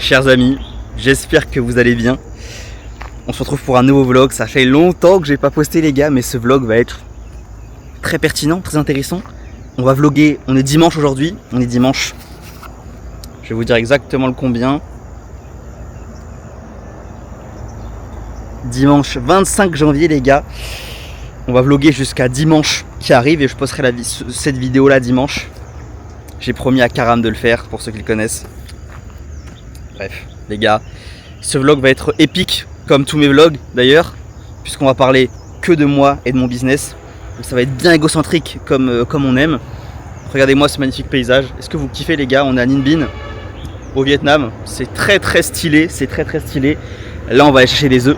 chers amis, j'espère que vous allez bien. On se retrouve pour un nouveau vlog. Ça fait longtemps que j'ai pas posté les gars, mais ce vlog va être très pertinent, très intéressant. On va vlogger, on est dimanche aujourd'hui, on est dimanche. Je vais vous dire exactement le combien. Dimanche 25 janvier les gars. On va vlogger jusqu'à dimanche qui arrive et je posterai cette vidéo là dimanche. J'ai promis à Karam de le faire pour ceux qui le connaissent. Bref les gars, ce vlog va être épique comme tous mes vlogs d'ailleurs, puisqu'on va parler que de moi et de mon business. Donc ça va être bien égocentrique comme on aime. Regardez-moi ce magnifique paysage. Est-ce que vous kiffez les gars? On est à Ninh Binh au Vietnam. C'est très stylé, c'est très stylé. Là on va aller chercher des œufs.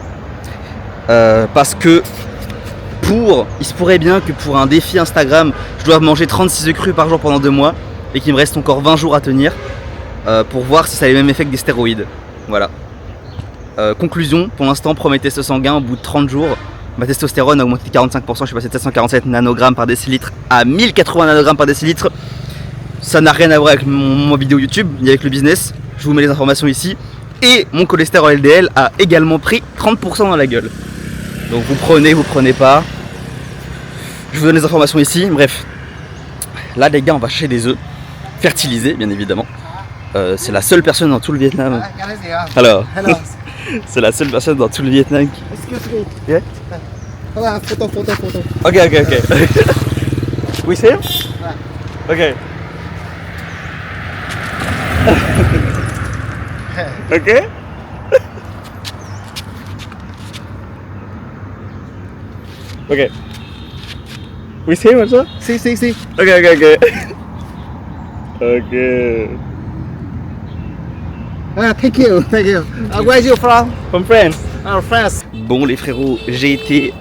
Parce que il se pourrait bien que pour un défi Instagram, je doive manger 36 œufs crus par jour pendant 2 mois et qu'il me reste encore 20 jours à tenir pour voir si ça a les mêmes effets que des stéroïdes. Voilà. Conclusion, pour l'instant, premier test sanguin, au bout de 30 jours, ma testostérone a augmenté de 45%, je suis passé de 747 nanogrammes par décilitre à 1080 nanogrammes par décilitre. Ça n'a rien à voir avec mon vidéo YouTube, ni avec le business. Je vous mets les informations ici. Et mon cholestérol LDL a également pris 30% dans la gueule. Donc vous prenez pas. Je vous donne les informations ici. Bref, là les gars, on va chercher des œufs fertilisés, bien évidemment. C'est la seule personne dans tout le Vietnam. Alors, c'est la seule personne dans tout le Vietnam qui... Excuse me. Yeah? Photo. Ok. We see him? Ok. Ok. Ok. We see him also? See. Ok. Ok. Thank you. Where are you from? From France. France. Bon les frérots, j'ai été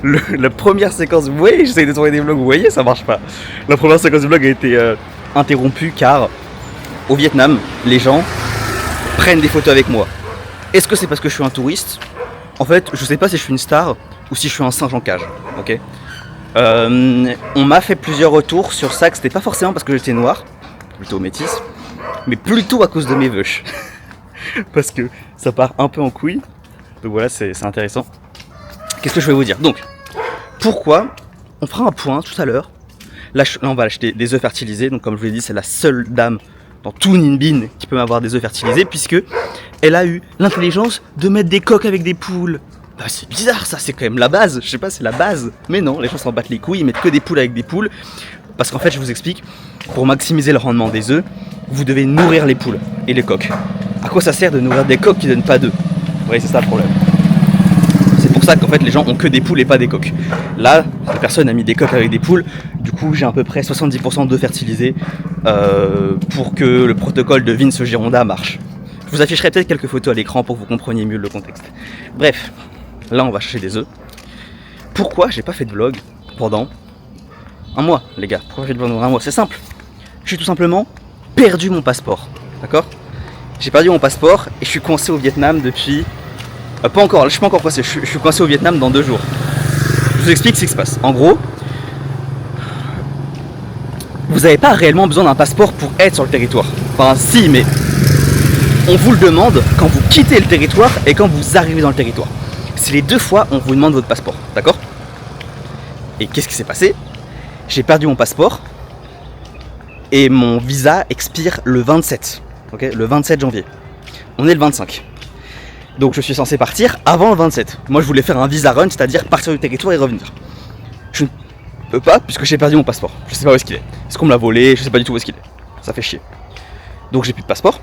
la première séquence, vous voyez, j'essaie de tourner des vlogs, vous voyez, ça marche pas. La première séquence du vlog a été interrompue car au Vietnam, les gens prennent des photos avec moi. Est-ce que c'est parce que je suis un touriste? En fait, je sais pas si je suis une star ou si je suis un singe en cage, ok. On m'a fait plusieurs retours sur ça, que c'était pas forcément parce que j'étais noir, plutôt métis, mais plutôt à cause de mes vœux. Parce que ça part un peu en couille. Donc voilà, c'est intéressant. Qu'est-ce que je vais vous dire? Donc, pourquoi? On fera un point tout à l'heure. Là, on va acheter des œufs fertilisés. Donc comme je vous l'ai dit, c'est la seule dame dans tout Ninh Binh qui peut m'avoir des œufs fertilisés, puisque elle a eu l'intelligence de mettre des coques avec des poules. Bah, c'est bizarre ça, c'est quand même la base. Je sais pas, c'est la base. Mais non, les gens s'en battent les couilles, ils mettent que des poules avec des poules. Parce qu'en fait, je vous explique, pour maximiser le rendement des œufs, vous devez nourrir les poules et les coques. À quoi ça sert de nourrir des coques qui donnent pas d'œufs? Vous voyez, c'est ça le problème. C'est pour ça qu'en fait les gens ont que des poules et pas des coques. Là, la personne a mis des coques avec des poules. Du coup, j'ai à peu près 70% d'œufs fertilisés pour que le protocole de Vince Gironda marche. Je vous afficherai peut-être quelques photos à l'écran pour que vous compreniez mieux le contexte. Bref, là on va chercher des œufs. Pourquoi j'ai pas fait de vlog pendant un mois, les gars? Pourquoi j'ai fait de vlog pendant un mois? C'est simple. J'ai tout simplement perdu mon passeport. D'accord? J'ai perdu mon passeport et je suis coincé au Vietnam depuis... pas encore, je suis pas encore coincé, je suis coincé au Vietnam dans 2 jours. Je vous explique ce qui se passe. En gros, vous n'avez pas réellement besoin d'un passeport pour être sur le territoire. Enfin si, mais on vous le demande quand vous quittez le territoire et quand vous arrivez dans le territoire. C'est les 2 fois on vous demande votre passeport, d'accord? Et qu'est-ce qui s'est passé? J'ai perdu mon passeport et mon visa expire le 27. Okay, le 27 janvier. On est le 25. Donc je suis censé partir avant le 27. Moi je voulais faire un visa run, c'est-à-dire partir du territoire et revenir. Je ne peux pas puisque j'ai perdu mon passeport. Je sais pas où est-ce qu'il est. Est-ce qu'on me l'a volé? Je sais pas du tout où est-ce qu'il est. Ça fait chier. Donc j'ai plus de passeport.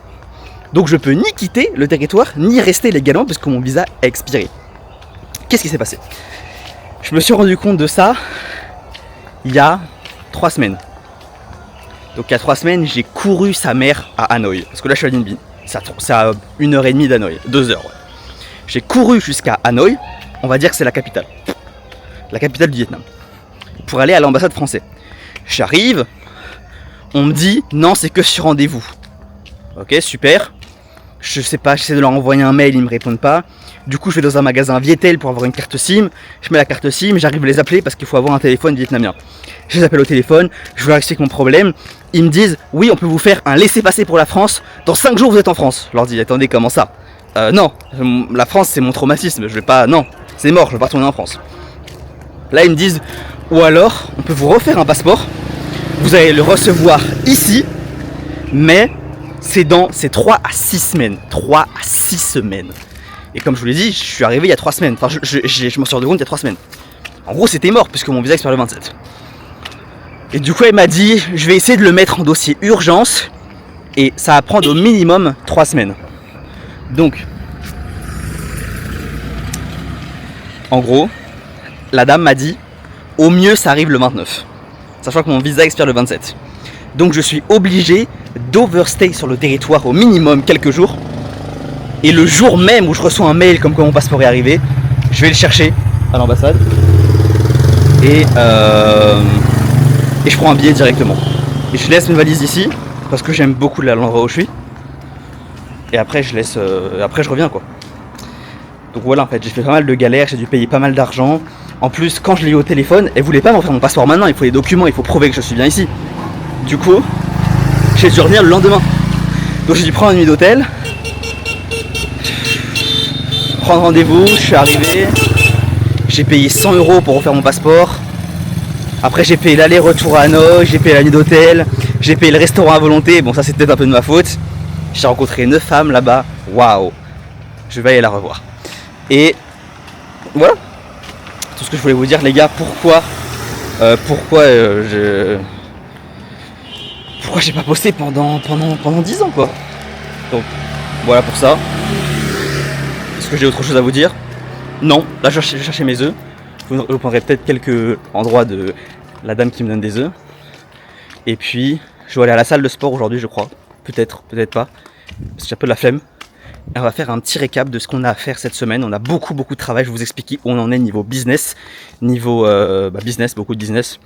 Donc je peux ni quitter le territoire ni rester légalement puisque mon visa a expiré. Qu'est-ce qui s'est passé? Je me suis rendu compte de ça il y a 3 semaines. Donc il y a 3 semaines, j'ai couru sa mère à Hanoï. Parce que là je suis à Ninh Binh. C'est à 1h30 d'Hanoï. 2 heures, ouais. J'ai couru jusqu'à Hanoï. On va dire que c'est la capitale. La capitale du Vietnam. Pour aller à l'ambassade française. J'arrive. On me dit non, c'est que sur rendez-vous. Ok, super. Je Je sais pas, j'essaie de leur envoyer un mail, ils me répondent pas. Du coup, je vais dans un magasin Vietel pour avoir une carte SIM. Je mets la carte SIM, j'arrive à les appeler parce qu'il faut avoir un téléphone vietnamien. Je les appelle au téléphone, je leur explique mon problème. Ils me disent, oui, on peut vous faire un laissez-passer pour la France. Dans 5 jours, vous êtes en France. Je leur dis, attendez, comment ça? Non, la France, c'est mon traumatisme. Je vais pas, non, c'est mort, je vais pas retourner en France. Là, ils me disent, ou alors, on peut vous refaire un passeport. Vous allez le recevoir ici, mais c'est 3 à 6 semaines. 3 à 6 semaines. Et comme je vous l'ai dit, je suis arrivé il y a 3 semaines. Enfin, je m'en suis rendu compte il y a 3 semaines. En gros, c'était mort puisque mon visa expire le 27. Et du coup, elle m'a dit, je vais essayer de le mettre en dossier urgence. Et ça va prendre au minimum 3 semaines. Donc, en gros, la dame m'a dit, au mieux, ça arrive le 29. Sachant que mon visa expire le 27. Donc, je suis obligé d'overstay sur le territoire au minimum quelques jours. Et le jour même où je reçois un mail comme quoi mon passeport est arrivé, je vais le chercher à l'ambassade. Et je prends un billet directement. Et je laisse mes valises ici, parce que j'aime beaucoup l'endroit où je suis. Et après je laisse. Après je reviens quoi. Donc voilà, en fait, j'ai fait pas mal de galères, j'ai dû payer pas mal d'argent. En plus, quand je l'ai eu au téléphone, elle voulait pas m'offrir mon passeport maintenant, il faut les documents, il faut prouver que je suis bien ici. Du coup, j'ai dû revenir le lendemain. Donc j'ai dû prendre une nuit d'hôtel. Prendre rendez-vous, je suis arrivé, j'ai payé 100 € pour refaire mon passeport. Après j'ai payé l'aller-retour à Hanoï, j'ai payé la nuit d'hôtel, j'ai payé le restaurant à volonté, bon ça c'est peut-être un peu de ma faute. J'ai rencontré 9 femmes là-bas, waouh, je vais aller la revoir. Et voilà, tout ce que je voulais vous dire les gars, pourquoi j'ai pas posté pendant 10 ans quoi. Donc voilà pour ça. Est-ce que j'ai autre chose à vous dire? Non, là je vais chercher mes œufs. Vous prendrez peut-être quelques endroits de la dame qui me donne des œufs. Et puis, je vais aller à la salle de sport aujourd'hui, je crois. Peut-être, peut-être pas. Parce que j'ai un peu de la flemme. Et on va faire un petit récap de ce qu'on a à faire cette semaine. On a beaucoup de travail. Je vais vous expliquer où on en est niveau business. Niveau business, beaucoup de business.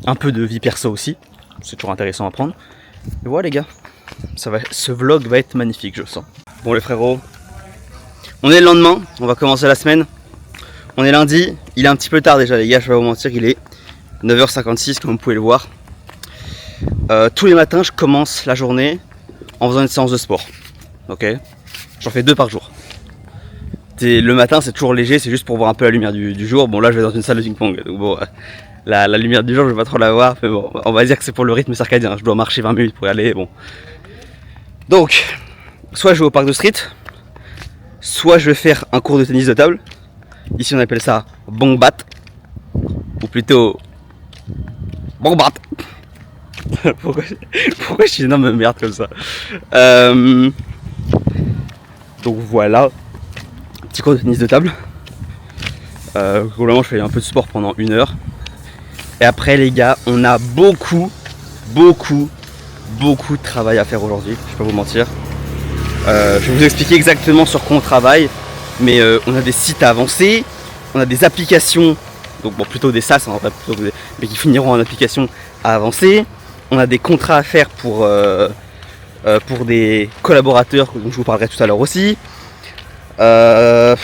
Un peu de vie perso aussi. C'est toujours intéressant à prendre. Et voilà les gars. Ce vlog va être magnifique, je sens. Bon les frérots. On est le lendemain, on va commencer la semaine. On est lundi, il est un petit peu tard déjà les gars, je vais pas vous mentir, il est 9h56 comme vous pouvez le voir. Tous les matins je commence la journée en faisant une séance de sport. Ok, j'en fais 2 par jour. Le matin c'est toujours léger, c'est juste pour voir un peu la lumière du jour. Bon là je vais dans une salle de ping-pong, donc bon, la lumière du jour je vais pas trop la voir. Mais bon, on va dire que c'est pour le rythme circadien, je dois marcher 20 minutes pour y aller. Bon. Donc, soit je vais au parc de street, soit je vais faire un cours de tennis de table. Ici on appelle ça bongbat. Ou plutôt bongbat. pourquoi je suis une énorme merde comme ça. Donc voilà. Petit cours de tennis de table. Globalement je fais un peu de sport pendant 1 heure. Et après les gars, on a beaucoup de travail à faire aujourd'hui. Je vais pas vous mentir. Je vais vous expliquer exactement sur quoi on travaille. Mais on a des sites à avancer, on a des applications, donc bon plutôt des SaaS, mais qui finiront en application à avancer. On a des contrats à faire pour des collaborateurs dont je vous parlerai tout à l'heure aussi. C'est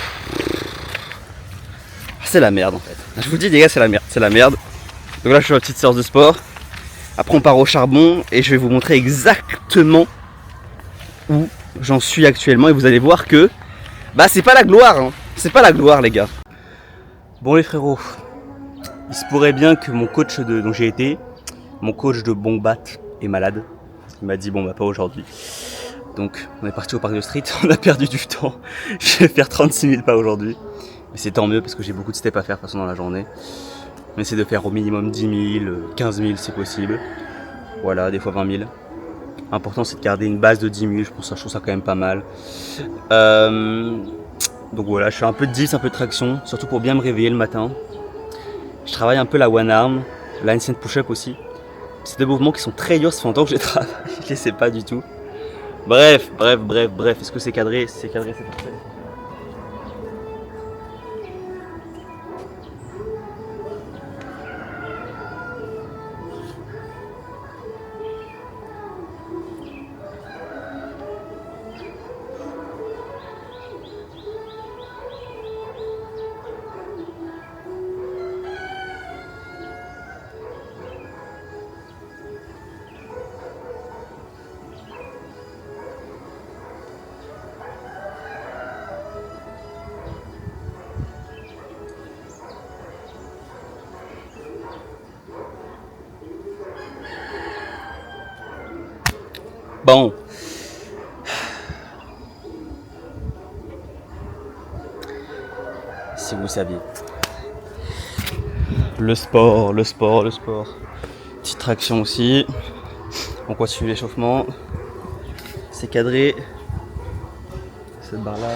la merde en fait. Je vous dis les gars, c'est la merde. Donc là je fais ma petite séance de sport. Après on part au charbon et je vais vous montrer exactement où j'en suis actuellement et vous allez voir que bah c'est pas la gloire, hein. C'est pas la gloire les gars. Bon les frérots, il se pourrait bien que mon coach dont j'ai été, mon coach de bongbat est malade. Il m'a dit bon bah pas aujourd'hui. Donc on est parti au parc de street, on a perdu du temps. Je vais faire 36 000 pas aujourd'hui. Mais c'est tant mieux parce que j'ai beaucoup de steps à faire de toute façon dans la journée. On essaie de faire au minimum 10 000, 15 000 si possible. Voilà, des fois 20 000. L'important c'est de garder une base de 10 000, je trouve ça quand même pas mal. Donc voilà, je fais un peu de dips, un peu de traction, surtout pour bien me réveiller le matin. Je travaille un peu la one arm, la handstand push-up aussi. C'est des mouvements qui sont très durs, ça fait longtemps que je les travaille, je les sais pas du tout. Bref, est-ce que c'est cadré? C'est cadré, c'est parfait. Bon. Si vous saviez. Le sport. Petite traction aussi. On continue l'échauffement. C'est cadré. Cette barre là.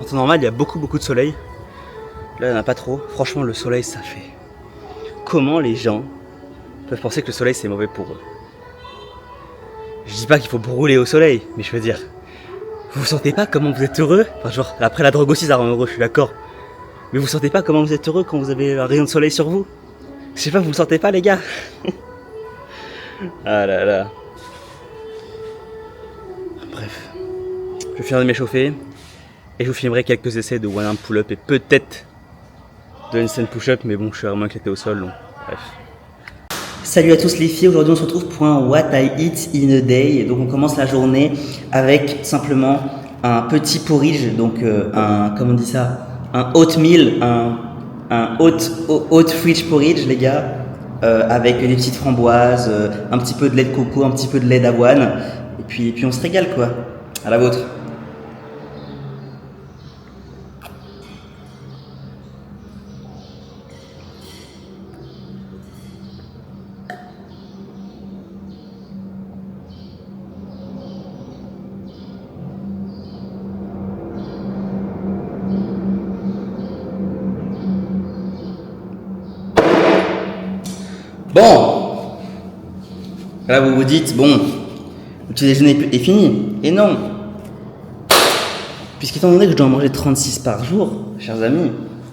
En temps normal, il y a beaucoup de soleil. Là, il n'y en a pas trop. Franchement, le soleil, ça fait... Comment les gens peuvent penser que le soleil, c'est mauvais pour eux? Je dis pas qu'il faut brûler au soleil, mais je veux dire... Vous sentez pas comment vous êtes heureux? Enfin, genre, après la drogue aussi, ça rend heureux, je suis d'accord. Mais vous sentez pas comment vous êtes heureux quand vous avez un rayon de soleil sur vous? Je sais pas, vous le sentez pas, les gars? Ah là là. Bref. Je vais finir de m'échauffer. Et je vous filmerai quelques essais de one arm pull-up et peut-être de handstand push-up, mais bon, je suis vraiment éclaté au sol, donc bref. Salut à tous les filles, aujourd'hui on se retrouve pour un What I Eat in a Day. Et donc on commence la journée avec simplement un petit porridge, donc comment on dit ça, un oatmeal, un oat fridge porridge les gars, avec des petites framboises, un petit peu de lait de coco, un petit peu de lait d'avoine, et puis on se régale quoi, à la vôtre. Bon, là vous vous dites, bon, le petit déjeuner est fini. Et non, puisqu'étant donné que je dois en manger 36 par jour, chers amis,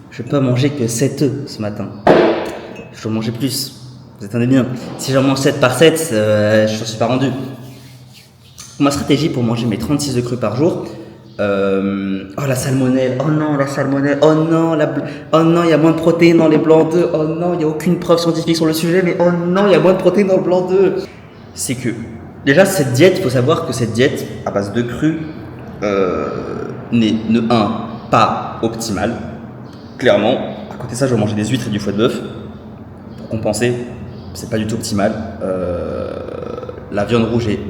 je ne peux pas manger que 7 œufs ce matin. Je dois manger plus, vous attendez bien. Si j'en mange 7 par 7, je ne suis pas rendu. Ma stratégie pour manger mes 36 œufs crus par jour, oh la salmonelle, oh non la salmonelle, oh non il y a moins de protéines dans les blancs d'œufs, oh non il n'y a aucune preuve scientifique sur le sujet, mais oh non il y a moins de protéines dans le blanc d'œufs. C'est que déjà cette diète, il faut savoir que cette diète à base de crus n'est pas optimale, clairement. À côté de ça je vais manger des huîtres et du foie de bœuf pour compenser, c'est pas du tout optimal. La viande rouge est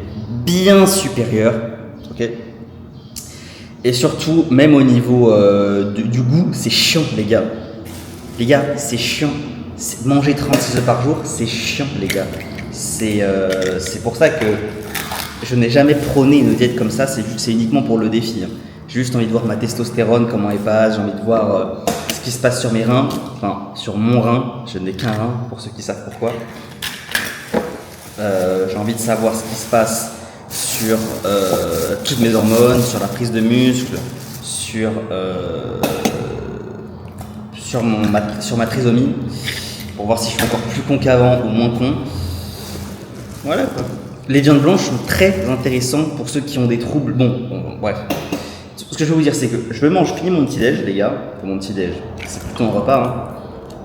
bien supérieure, ok. Et surtout, même au niveau du goût, c'est chiant, les gars. Les gars, c'est chiant. Manger 36 œufs par jour, c'est chiant, les gars. C'est pour ça que je n'ai jamais prôné une diète comme ça. C'est uniquement pour le défi. Hein. J'ai juste envie de voir ma testostérone, comment elle passe. J'ai envie de voir ce qui se passe sur mes reins. Enfin, sur mon rein. Je n'ai qu'un rein, pour ceux qui savent pourquoi. J'ai envie de savoir ce qui se passe sur toutes mes hormones, sur la prise de muscle, sur ma trisomie, pour voir si je suis encore plus con qu'avant ou moins con. Voilà quoi. Les viandes blanches sont très intéressantes pour ceux qui ont des troubles. Bon, bref. Ce que je veux vous dire, c'est que je finis mon petit déj, les gars. Mon petit déj, c'est plutôt un repas. Hein.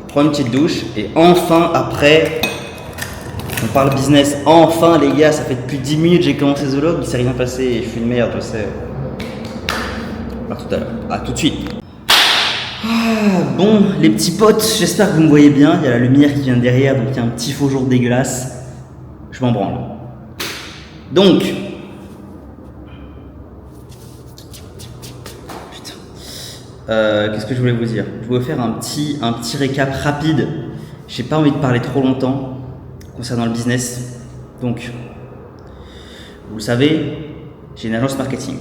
Je prends une petite douche et enfin après. On parle business, enfin les gars, ça fait depuis 10 minutes que j'ai commencé The Log, il s'est rien passé, je suis une merde, je sais. À tout à l'heure, à tout de suite. Bon, les petits potes, j'espère que vous me voyez bien, il y a la lumière qui vient de derrière, donc il y a un petit faux jour dégueulasse. Je m'en branle. Donc, qu'est-ce que je voulais vous dire? Je voulais vous faire un petit récap rapide, j'ai pas envie de parler trop longtemps. Concernant le business, donc, vous le savez, j'ai une agence marketing,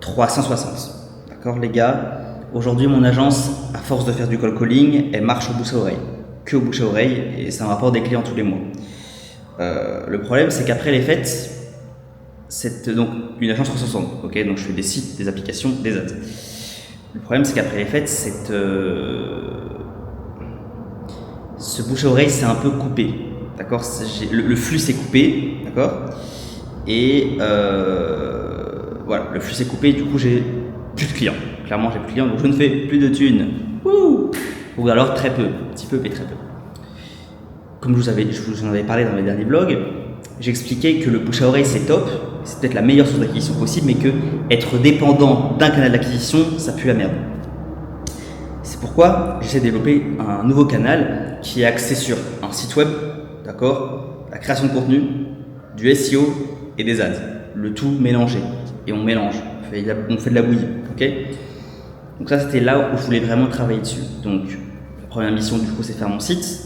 360, d'accord les gars. Aujourd'hui, mon agence, à force de faire du cold calling, elle marche au bouche à oreille, que au bouche à oreille, et ça me rapporte des clients tous les mois. Le problème, c'est qu'après les fêtes, c'est donc une agence 360, ok, donc je fais des sites, des applications, des ads. Le problème, c'est qu'après les fêtes, ce bouche à oreille s'est un peu coupé, d'accord. Le flux s'est coupé, d'accord. Et voilà, le flux s'est coupé, du coup j'ai plus de clients. Clairement, j'ai plus de clients, donc je ne fais plus de thunes. Wouh, ou alors très peu, un petit peu, mais très peu. Comme je vous en avais parlé dans mes derniers vlogs, j'expliquais que le bouche à oreille c'est top, c'est peut-être la meilleure source d'acquisition possible, mais que être dépendant d'un canal d'acquisition, ça pue la merde. C'est pourquoi j'essaie de développer un nouveau canal qui est axé sur un site web, d'accord, la création de contenu, du SEO et des ads, le tout mélangé. Et on mélange, on fait de la bouillie, ok. Donc ça, c'était là où je voulais vraiment travailler dessus. Donc la première mission du coup, c'est faire mon site,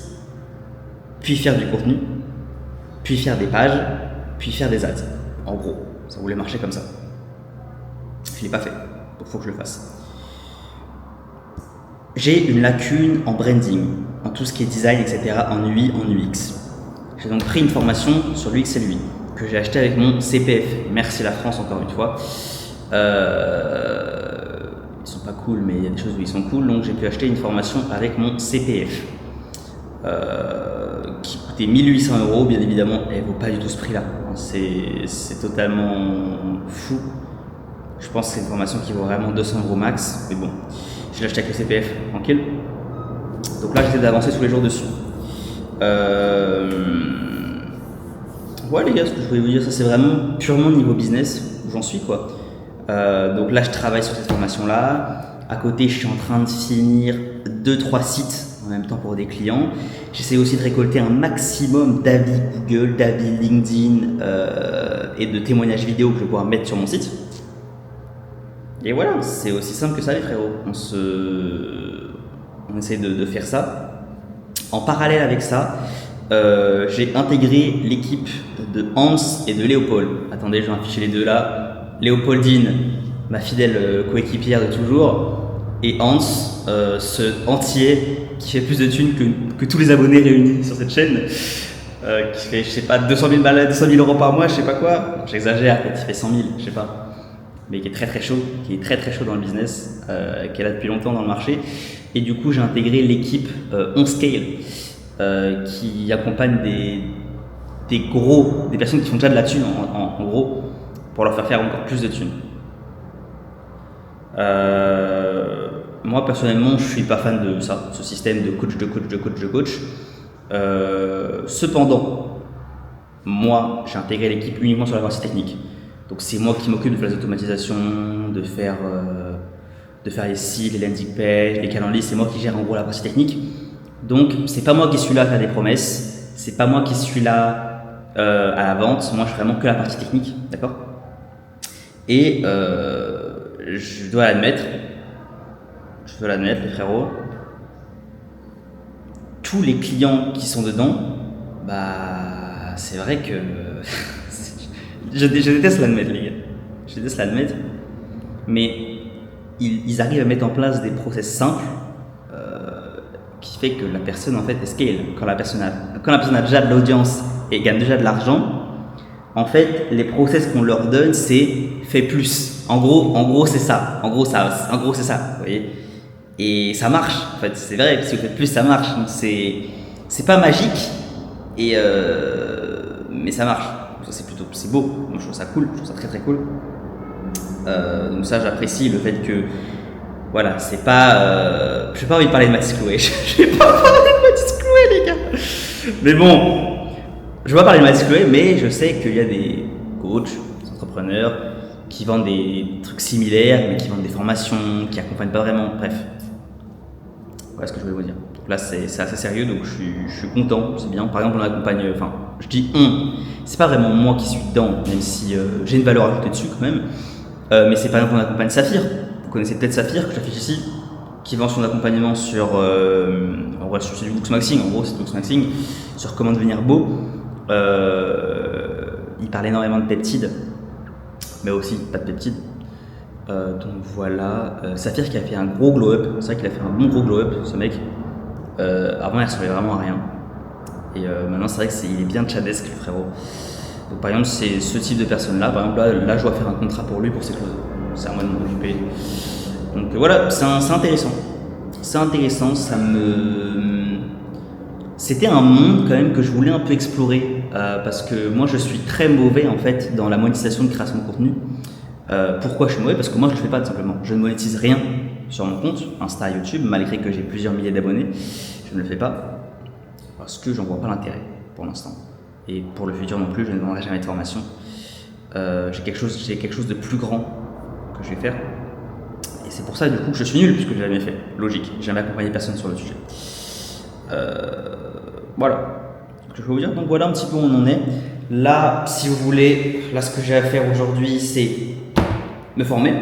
puis faire du contenu, puis faire des pages, puis faire des ads. En gros, ça voulait marcher comme ça. Je ne l'ai pas fait, donc il faut que je le fasse. J'ai une lacune en branding, en tout ce qui est design, etc., en UI, en UX. J'ai donc pris une formation sur l'UX et l'UI, que j'ai acheté avec mon CPF. Merci la France encore une fois. Ils sont pas cool, mais il y a des choses où ils sont cool, donc j'ai pu acheter une formation avec mon CPF. Qui coûtait 1800 €, bien évidemment, elle vaut pas du tout ce prix-là. C'est totalement fou. Je pense que c'est une formation qui vaut vraiment 200 € max, mais bon, je l'ai acheté avec le CPF, tranquille. Donc là, j'essaie d'avancer tous les jours dessus. Ouais les gars, ce que je voulais vous dire, ça c'est vraiment purement niveau business où j'en suis quoi. Donc là, je travaille sur cette formation-là. À côté, je suis en train de finir 2-3 sites en même temps pour des clients. J'essaie aussi de récolter un maximum d'avis Google, d'avis LinkedIn et de témoignages vidéo que je vais pouvoir mettre sur mon site. Et voilà, c'est aussi simple que ça les frérots. On essaie de faire ça. En parallèle avec ça, j'ai intégré l'équipe de Hans et de Léopold. Attendez, je vais afficher les deux là. Léopoldine, ma fidèle coéquipière de toujours, et Hans, ce entier qui fait plus de thunes que tous les abonnés réunis sur cette chaîne, qui fait, je sais pas, 200 000 € par mois, je sais pas quoi. J'exagère, peut-être il fait 100 000, je sais pas. Mais qui est très très chaud, dans le business, qui est là depuis longtemps dans le marché. Et du coup, j'ai intégré l'équipe OnScale, qui accompagne des personnes qui font déjà de la thune en gros, pour leur faire encore plus de thunes. Moi personnellement, je suis pas fan de ça, ce système de coach. Cependant, moi, j'ai intégré l'équipe uniquement sur la partie technique. Donc c'est moi qui m'occupe de faire les automatisations, de faire les sites, les landing pages, les calendriers. C'est moi qui gère en gros la partie technique. Donc c'est pas moi qui suis là à faire des promesses, c'est pas moi qui suis là à la vente. Moi je fais vraiment que la partie technique, d'accord. Et je dois l'admettre, les frérots, tous les clients qui sont dedans, bah c'est vrai que je déteste l'admettre les gars, je déteste l'admettre, mais ils arrivent à mettre en place des process simples qui fait que la personne en fait elle scale. Quand la personne a déjà de l'audience et gagne déjà de l'argent, en fait les process qu'on leur donne c'est fais plus. En gros c'est ça. En gros c'est ça. Vous voyez. Et ça marche. En fait c'est vrai. Si vous faites plus ça marche. Donc c'est pas magique mais ça marche. Ça c'est beau. Moi je trouve ça cool. Je trouve ça très très cool. Donc ça j'apprécie le fait que voilà, c'est pas. J'ai pas envie de parler de Mathis Chloé. Je vais pas parler de Mathis Chloé, les gars. Mais bon, je vais pas parler de Mathis Chloé, mais je sais qu'il y a des coachs, des entrepreneurs qui vendent des trucs similaires, mais qui vendent des formations, qui accompagnent pas vraiment. Bref, voilà ce que je voulais vous dire. Donc là, c'est assez sérieux, donc je suis content, c'est bien. Par exemple, on accompagne. Enfin, je dis c'est pas vraiment moi qui suis dedans, même si j'ai une valeur ajoutée dessus quand même. Mais c'est par exemple, on accompagne Saphir. Vous connaissez peut-être Saphir, que j'affiche ici, qui vend son accompagnement sur du Booksmaxing. En gros, c'est Booksmaxing, sur comment devenir beau. Il parle énormément de peptides, mais aussi pas de peptides. Donc voilà, Saphir qui a fait un gros glow-up. C'est vrai qu'il a fait un bon gros glow-up, ce mec. Avant, il ressemblait vraiment à rien. Et maintenant, c'est vrai qu'il est bien tchadesque, le frérot. Donc par exemple, c'est ce type de personne-là. Par exemple, là, je dois faire un contrat pour lui pour ses clauses. C'est à moi de m'en occuper. Donc voilà, c'est intéressant. C'est intéressant, C'était un monde quand même que je voulais un peu explorer parce que moi je suis très mauvais en fait dans la monétisation de création de contenu. Pourquoi je suis mauvais? Parce que moi je le fais pas tout simplement. Je ne monétise rien sur mon compte Insta, YouTube, malgré que j'ai plusieurs milliers d'abonnés. Je ne le fais pas parce que j'en vois pas l'intérêt pour l'instant. Et pour le futur non plus, je ne vendrai jamais de formation. J'ai quelque chose de plus grand que je vais faire. Et c'est pour ça du coup que je suis nul puisque je l'ai jamais fait. Logique, j'ai jamais accompagné personne sur le sujet. Voilà ce que je peux vous dire. Donc voilà un petit peu où on en est. Là, si vous voulez, là ce que j'ai à faire aujourd'hui, c'est me former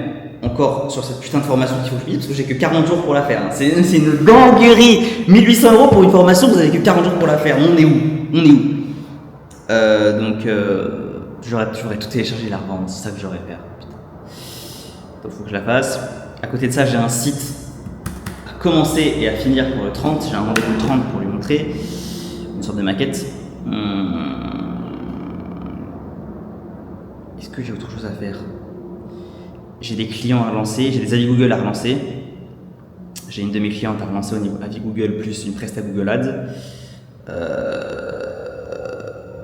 encore sur cette putain de formation qu'il faut que je finisse parce que j'ai que 40 jours pour la faire. Hein. C'est une ganguerie. 1800 € pour une formation, vous avez que 40 jours pour la faire. On est où? Donc j'aurais tout téléchargé et la revendre. C'est ça que j'aurais fait. Putain. Donc faut que je la fasse. À côté de ça, j'ai un site à commencer et à finir pour le 30. J'ai un rendez-vous le 30 pour lui montrer une sorte de maquette. Est-ce que j'ai autre chose à faire? J'ai des clients à relancer, j'ai des avis Google à relancer. J'ai une de mes clientes à relancer au niveau avis Google plus une presta Google Ads.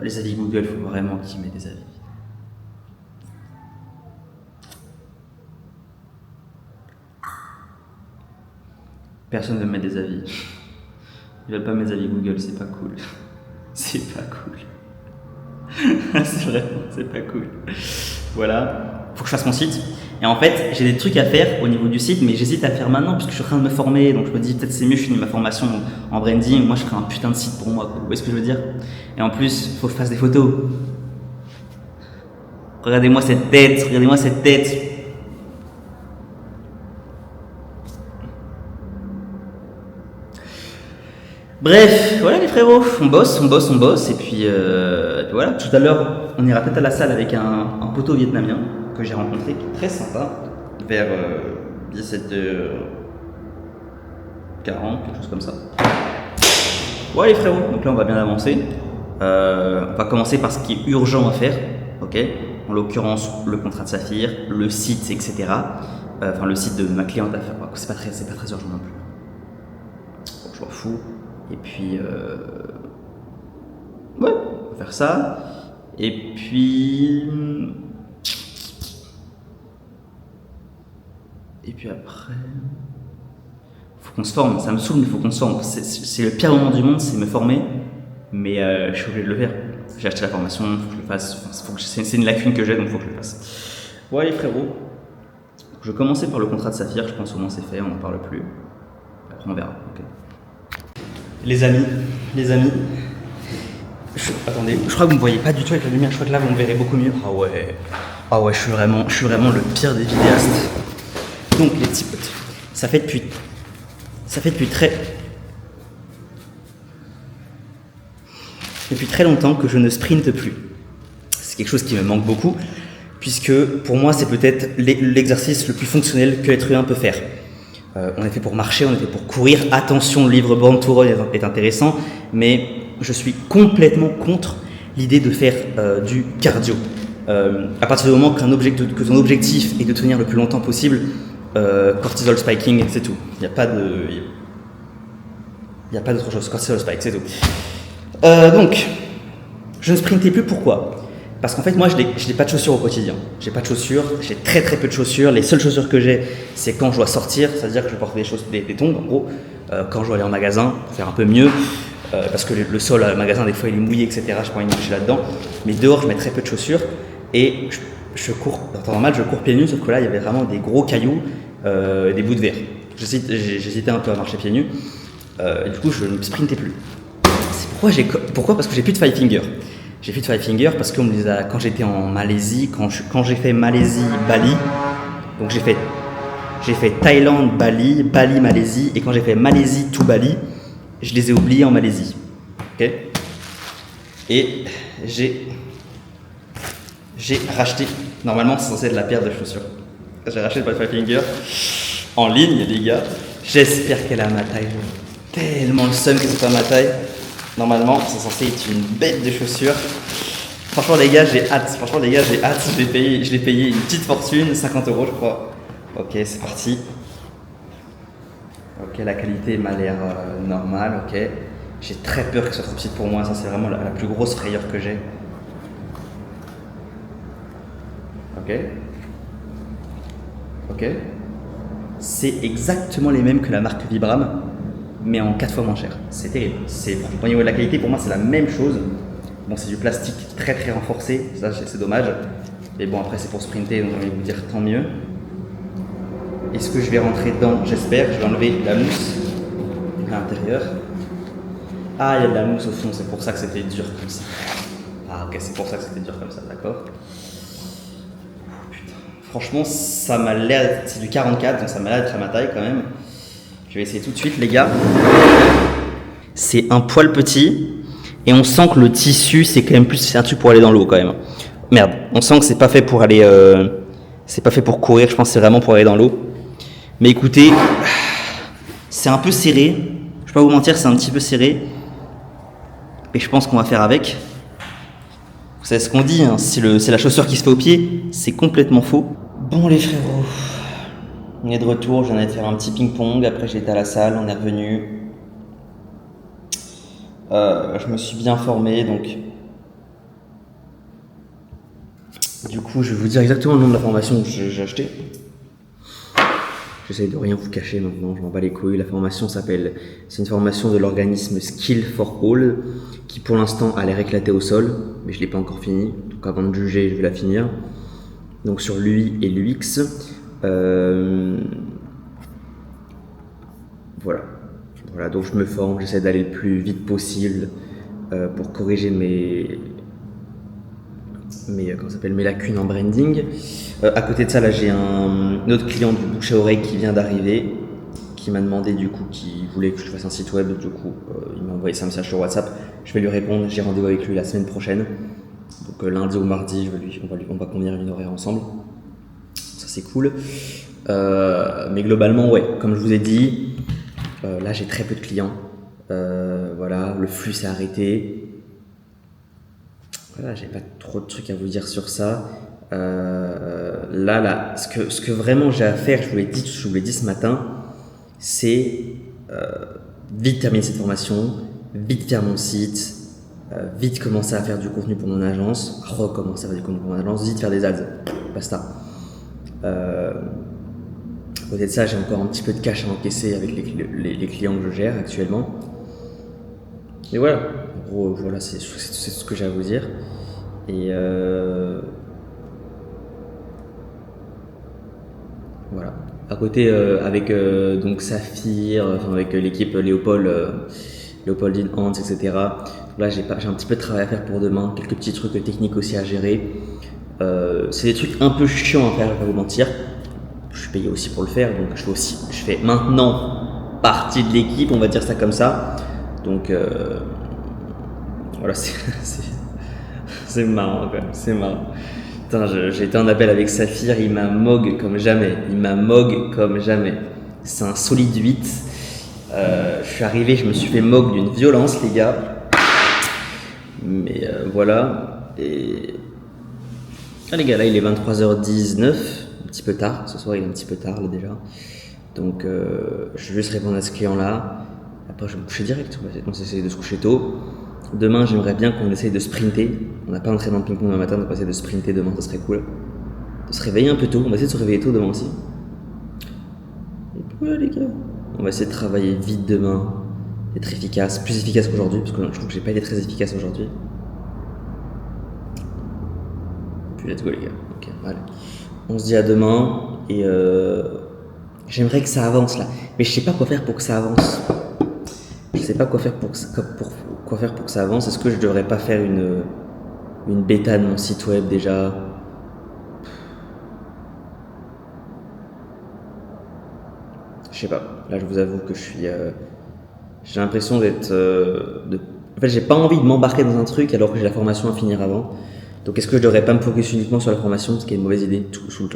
Les avis Google, il faut vraiment qu'ils mettent des avis. Personne ne veut me mettre des avis. Ils veulent pas mes avis Google, c'est pas cool. C'est pas cool. C'est vrai, c'est pas cool. Voilà, faut que je fasse mon site. Et en fait, j'ai des trucs à faire au niveau du site, mais j'hésite à le faire maintenant puisque je suis en train de me former. Donc je me dis peut-être c'est mieux, je finis ma formation en branding. Moi, je ferai un putain de site pour moi. Vous voyez ce que je veux dire? Et en plus, faut que je fasse des photos. Regardez-moi cette tête, regardez-moi cette tête. Bref, voilà les frérots, on bosse, et puis voilà. Tout à l'heure, on ira peut-être à la salle avec un poteau vietnamien que j'ai rencontré, qui est très sympa, vers 17h40, quelque chose comme ça. Ouais les frérots, donc là on va bien avancer. On va commencer par ce qui est urgent à faire, ok? En l'occurrence, le contrat de Saphir, le site, etc. Enfin, le site de ma cliente à faire, c'est pas très urgent non plus. Bon, je m'en fous. Et puis, ouais, on va faire ça. Et puis après, faut qu'on se forme. Ça me saoule, mais faut qu'on se forme. C'est le pire moment du monde, c'est me former. Mais je suis obligé de le faire. J'ai acheté la formation, faut que je le fasse. C'est une lacune que j'ai, donc faut que je le fasse. Ouais, les frérots. Je vais commencer par le contrat de Saphir. Je pense au moins c'est fait, on n'en parle plus. Après, on verra. Okay. Les amis, attendez, je crois que vous ne me voyez pas du tout avec la lumière, je crois que là vous me verrez beaucoup mieux. Ah ouais, je suis vraiment le pire des vidéastes. Donc les petits potes, ça fait depuis très longtemps que je ne sprinte plus. C'est quelque chose qui me manque beaucoup, puisque pour moi c'est peut-être l'exercice le plus fonctionnel que l'être humain peut faire. On est fait pour marcher, on est fait pour courir. Attention, le livre Born to Run est intéressant, mais je suis complètement contre l'idée de faire du cardio. À partir du moment que ton objectif est de tenir le plus longtemps possible, cortisol spiking, c'est tout. Il n'y a pas d'autre chose. Cortisol spike, c'est tout. Donc, je ne sprintais plus. Pourquoi? Parce qu'en fait, moi, je n'ai pas de chaussures au quotidien. J'ai pas de chaussures, j'ai très peu de chaussures. Les seules chaussures que j'ai, c'est quand je dois sortir, c'est-à-dire que je porte des tongs, en gros, quand je dois aller en magasin, pour faire un peu mieux, parce que le sol au magasin, des fois, il est mouillé, etc. Je prends une marcher là-dedans. Mais dehors, je mets très peu de chaussures et je cours. En temps normal, je cours pieds nus, sauf que là, il y avait vraiment des gros cailloux, des bouts de verre. J'hésitais un peu à marcher pieds nus. Et du coup, je ne sprintais plus. C'est pourquoi? Parce que j'ai plus de five finger. J'ai fait de five finger parce qu'on me les a, quand j'étais en Malaisie, quand j'ai fait Malaisie, Bali, donc j'ai fait Thaïlande, Bali, Malaisie, et quand j'ai fait Malaisie to Bali, je les ai oubliés en Malaisie. Ok? Et j'ai racheté, normalement c'est censé être la paire de chaussures. J'ai racheté le five finger en ligne, les gars. J'espère qu'elle a ma taille. Tellement le seum que c'est pas ma taille. Normalement, c'est censé être une bête de chaussures. Franchement, les gars, j'ai hâte. Je l'ai payé une petite fortune, 50 € je crois. Ok, c'est parti. Ok, la qualité m'a l'air normale, ok. J'ai très peur qu'elle soit trop petite pour moi, ça c'est vraiment la plus grosse frayeur que j'ai. Ok. Ok. C'est exactement les mêmes que la marque Vibram, mais en 4 fois moins cher. C'est terrible. Au niveau de la qualité, pour moi, c'est la même chose. Bon, c'est du plastique très très renforcé, ça c'est dommage. Mais bon, après, c'est pour sprinter, donc je vais vous dire tant mieux. Est-ce que je vais rentrer dedans? J'espère. Je vais enlever la mousse à l'intérieur. Ah, il y a de la mousse au fond, c'est pour ça que c'était dur comme ça. Ah, ok, c'est pour ça que c'était dur comme ça, d'accord. Franchement, ça m'a l'air, c'est du 44, donc ça m'a l'air d'être à ma taille quand même. Je vais essayer tout de suite, les gars. C'est un poil petit, et on sent que le tissu, c'est quand même plus, c'est un truc pour aller dans l'eau quand même. Merde, on sent que c'est pas fait pour aller, c'est pas fait pour courir, je pense que c'est vraiment pour aller dans l'eau. Mais écoutez, c'est un peu serré, je vais pas vous mentir, c'est un petit peu serré. Et je pense qu'on va faire avec. Vous savez ce qu'on dit, hein, c'est la chaussure qui se fait au pied, c'est complètement faux. Bon les frérots, on est de retour, je viens de faire un petit ping-pong, après j'étais à la salle, on est revenu. Je me suis bien formé, donc... Du coup, je vais vous dire exactement le nom de la formation que j'ai acheté. J'essaye de rien vous cacher maintenant, je m'en bats les couilles. La formation c'est une formation de l'organisme Skill for All, qui pour l'instant a l'air éclaté au sol, mais je ne l'ai pas encore fini, donc avant de juger, je vais la finir. Donc sur l'UI et l'UX, voilà, donc je me forme, j'essaie d'aller le plus vite possible pour corriger mes lacunes en branding. À côté de ça, là j'ai un autre client du bouche à oreille qui vient d'arriver, qui m'a demandé du coup, qui voulait que je fasse un site web, du coup il m'a envoyé ça un message sur WhatsApp, je vais lui répondre, j'ai rendez-vous avec lui la semaine prochaine, donc lundi ou mardi, on va convenir une horaire ensemble, ça c'est cool. Mais globalement, ouais, comme je vous ai dit, là j'ai très peu de clients, voilà, le flux s'est arrêté. Voilà, j'ai pas trop de trucs à vous dire sur ça. Là, ce que vraiment j'ai à faire, je vous l'ai dit ce matin, c'est vite terminer cette formation, vite faire mon site, vite commencer à faire du contenu pour mon agence, recommencer à faire du contenu pour mon agence, vite faire des ads, basta. À côté de ça, j'ai encore un petit peu de cash à encaisser avec les clients que je gère actuellement. Et voilà, en gros, voilà, c'est ce que j'ai à vous dire. Et voilà. À côté, avec donc Saphir, avec l'équipe Léopoldine Hans, etc. Là, j'ai un petit peu de travail à faire pour demain, quelques petits trucs techniques aussi à gérer. C'est des trucs un peu chiants à faire, je vais pas vous mentir. Je suis payé aussi pour le faire, donc je fais maintenant partie de l'équipe, on va dire ça comme ça. Donc voilà, c'est marrant quand même, c'est marrant. Putain, j'ai été en appel avec Saphir, il m'a mog comme jamais. C'est un solide 8. Je suis arrivé, je me suis fait mog d'une violence, les gars. Mais voilà. Et ah, les gars, là il est 23h19, un petit peu tard. Ce soir il est un petit peu tard là déjà. Donc je vais juste répondre à ce client là. Après je vais me coucher direct, on va essayer de se coucher tôt. Demain j'aimerais bien qu'on essaye de sprinter. On n'a pas entraîné dans le ping-pong demain matin, donc on va essayer de sprinter demain, ça serait cool. De se réveiller un peu tôt, on va essayer de se réveiller tôt demain aussi. Et puis voilà les gars. On va essayer de travailler vite demain, d'être efficace, plus efficace qu'aujourd'hui, parce que je trouve que j'ai pas été très efficace aujourd'hui. Puis let's go les gars. Ok, allez. On se dit à demain et j'aimerais que ça avance là, mais je sais pas quoi faire pour que ça avance. Je sais pas quoi faire pour que ça avance. Est-ce que je devrais pas faire une bêta de mon site web déjà? Je sais pas. Là, je vous avoue que j'ai l'impression d'être en fait, j'ai pas envie de m'embarquer dans un truc alors que j'ai la formation à finir avant. Donc, est-ce que je devrais pas me focus uniquement sur la formation, ce qui est une mauvaise idée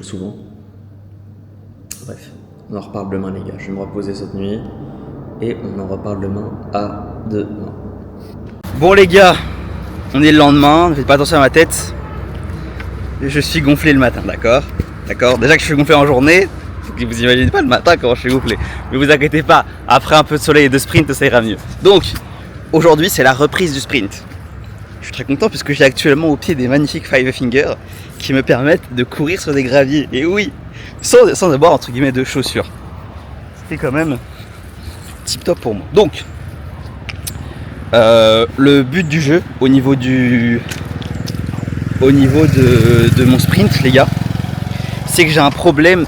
souvent. Bref, on en reparle demain les gars. Je vais me reposer cette nuit et on en reparle demain à demain. Bon les gars, on est le lendemain. Ne faites pas attention à ma tête. Je suis gonflé le matin, d'accord. Déjà que je suis gonflé en journée, Vous imaginez pas le matin comment je suis gonflé. Mais vous inquiétez pas, après un peu de soleil et de sprint, ça ira mieux. Donc, aujourd'hui, c'est la reprise du sprint. Je suis très content puisque j'ai actuellement au pied des magnifiques Five Finger qui me permettent de courir sur des graviers. Et oui, sans avoir entre guillemets de chaussures. C'était quand même tip top pour moi. Donc, le but du jeu au niveau de mon sprint, les gars, c'est que j'ai un problème,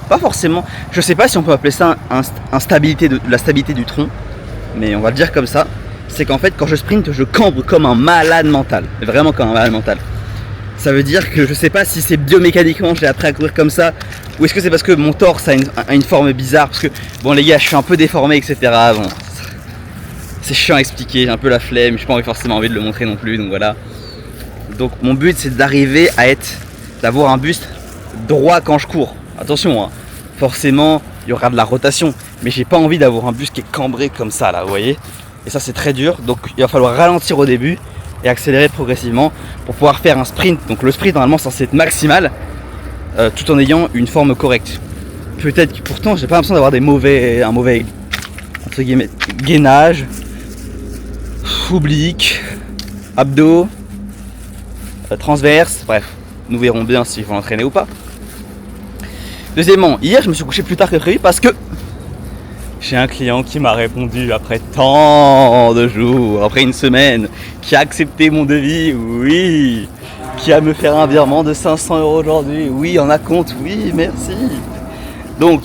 pas forcément, je sais pas si on peut appeler ça la stabilité du tronc, mais on va le dire comme ça. C'est qu'en fait, quand je sprint, je cambre comme un malade mental, vraiment comme un malade mental. Ça veut dire que je sais pas si c'est biomécaniquement j'ai appris à courir comme ça, ou est-ce que c'est parce que mon torse a une forme bizarre, parce que bon les gars, je suis un peu déformé, etc. Bon, c'est chiant à expliquer, j'ai un peu la flemme, j'ai pas forcément envie de le montrer non plus, donc voilà. Donc mon but c'est d'avoir un buste droit quand je cours. Attention, hein, forcément il y aura de la rotation, mais j'ai pas envie d'avoir un buste qui est cambré comme ça là, vous voyez. Et ça c'est très dur, donc il va falloir ralentir au début et accélérer progressivement pour pouvoir faire un sprint. Donc le sprint normalement censé être maximal, tout en ayant une forme correcte. Peut-être que pourtant j'ai pas l'impression d'avoir un mauvais entre guillemets gainage, oblique, abdos, transverse, bref, nous verrons bien s'il faut l'entraîner ou pas. Deuxièmement, hier je me suis couché plus tard que prévu parce que j'ai un client qui m'a répondu après tant de jours, après une semaine, qui a accepté mon devis, oui, qui a me faire un virement de 500 € aujourd'hui, oui, en acompte, oui, merci. Donc,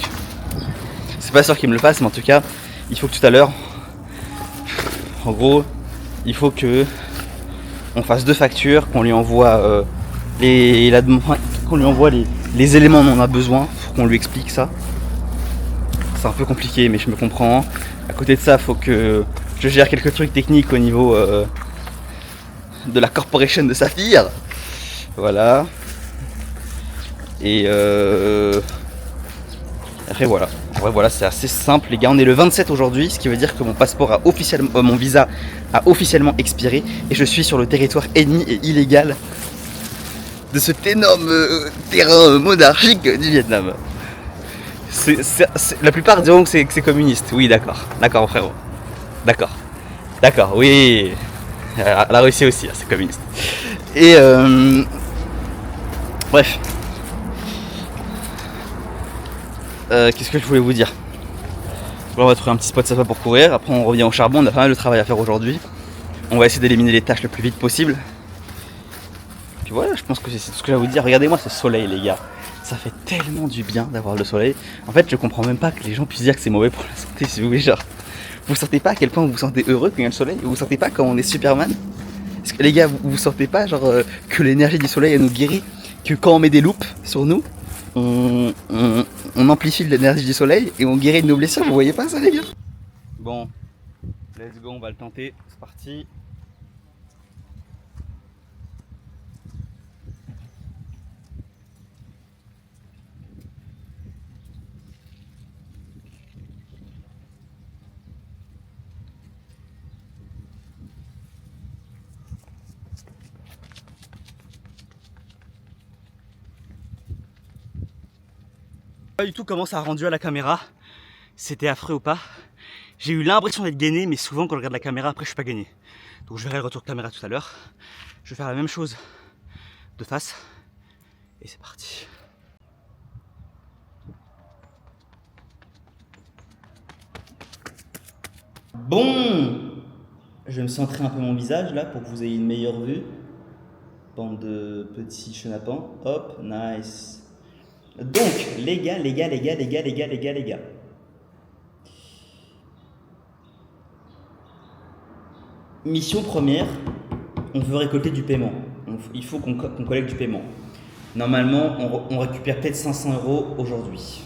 c'est pas sûr qu'il me le fasse, mais en tout cas, il faut que tout à l'heure, en gros, il faut que on fasse 2 factures, qu'on lui envoie les éléments dont on a besoin, faut qu'on lui explique ça. C'est un peu compliqué, mais je me comprends. À côté de ça, il faut que je gère quelques trucs techniques au niveau de la corporation de Saphir. Voilà. Et après voilà. Ouais, voilà, c'est assez simple, les gars. On est le 27 aujourd'hui, ce qui veut dire que mon mon visa a officiellement expiré et je suis sur le territoire ennemi et illégal de cet énorme terrain monarchique du Vietnam. La plupart diront que c'est communiste. Oui, d'accord. D'accord, frérot. D'accord. D'accord, oui. La Russie aussi, c'est communiste. Et bref. Qu'est-ce que je voulais vous dire? On va trouver un petit spot sympa pour courir. Après, on revient au charbon. On a pas mal de travail à faire aujourd'hui. On va essayer d'éliminer les tâches le plus vite possible. Puis voilà, je pense que c'est tout ce que j'ai à vous dire. Regardez-moi ce soleil, les gars. Ça fait tellement du bien d'avoir le soleil. En fait, je comprends même pas que les gens puissent dire que c'est mauvais pour la santé, si vous voulez. Genre, vous sentez pas à quel point vous vous sentez heureux quand il y a le soleil? Vous sentez pas quand on est Superman? Est-ce que les gars, vous sentez pas genre que l'énergie du soleil elle nous guérit? Que quand on met des loupes sur nous, on amplifie l'énergie du soleil et on guérit de nos blessures? Vous voyez pas ça, les gars? Bon, let's go, on va le tenter. C'est parti. Pas du tout comment ça a rendu à la caméra. C'était affreux ou pas. J'ai eu l'impression d'être gainé, mais souvent quand je regarde la caméra, après je suis pas gainé. Donc je verrai le retour de caméra tout à l'heure. Je vais faire la même chose de face. Et c'est parti. Bon, je vais me centrer un peu mon visage là pour que vous ayez une meilleure vue. Bande de petits chenapans. Hop, nice. Donc, les gars. Mission première, on veut récolter du paiement. Il faut qu'on collecte du paiement. Normalement, on récupère peut-être 500 € aujourd'hui.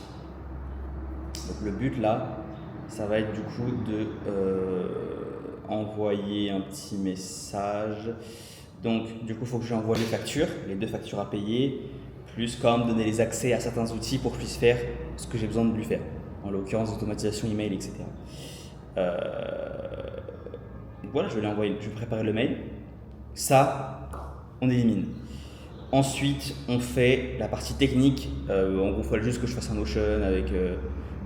Donc le but là, ça va être du coup de envoyer un petit message. Donc du coup, il faut que j'envoie les factures, les 2 factures à payer, plus quand même donner les accès à certains outils pour que je puisse faire ce que j'ai besoin de lui faire. En l'occurrence, automatisation, email, etc. Voilà, je vais lui envoyer, je vais préparer le mail. Ça, on élimine. Ensuite, on fait la partie technique. En gros, il faut juste que je fasse un Notion,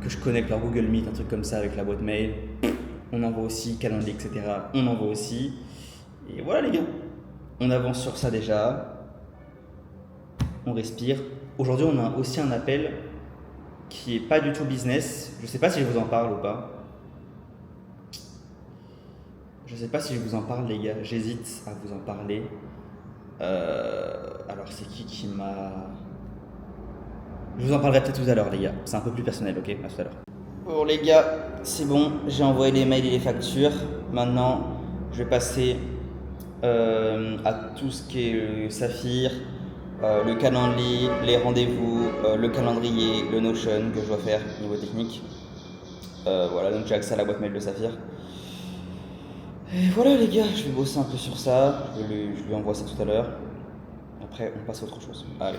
que je connecte leur Google Meet, un truc comme ça avec la boîte mail. On envoie aussi Calendly, etc. On envoie aussi. Et voilà les gars, on avance sur ça déjà. On respire. Aujourd'hui, on a aussi un appel qui est pas du tout business. Je sais pas si je vous en parle ou pas. Je sais pas si je vous en parle les gars. J'hésite à vous en parler. Alors c'est qui m'a... Je vous en parlerai peut-être tout à l'heure les gars. C'est un peu plus personnel, ok? À tout à l'heure. Bon les gars, c'est bon. J'ai envoyé les mails et les factures. Maintenant, je vais passer à tout ce qui est Saphir, le Calendly, les rendez-vous, le calendrier, le Notion que je dois faire niveau technique. Voilà, donc j'ai accès à la boîte mail de Saphir. Et voilà les gars, je vais bosser un peu sur ça. Je lui envoie ça tout à l'heure. Après, on passe à autre chose. Allez.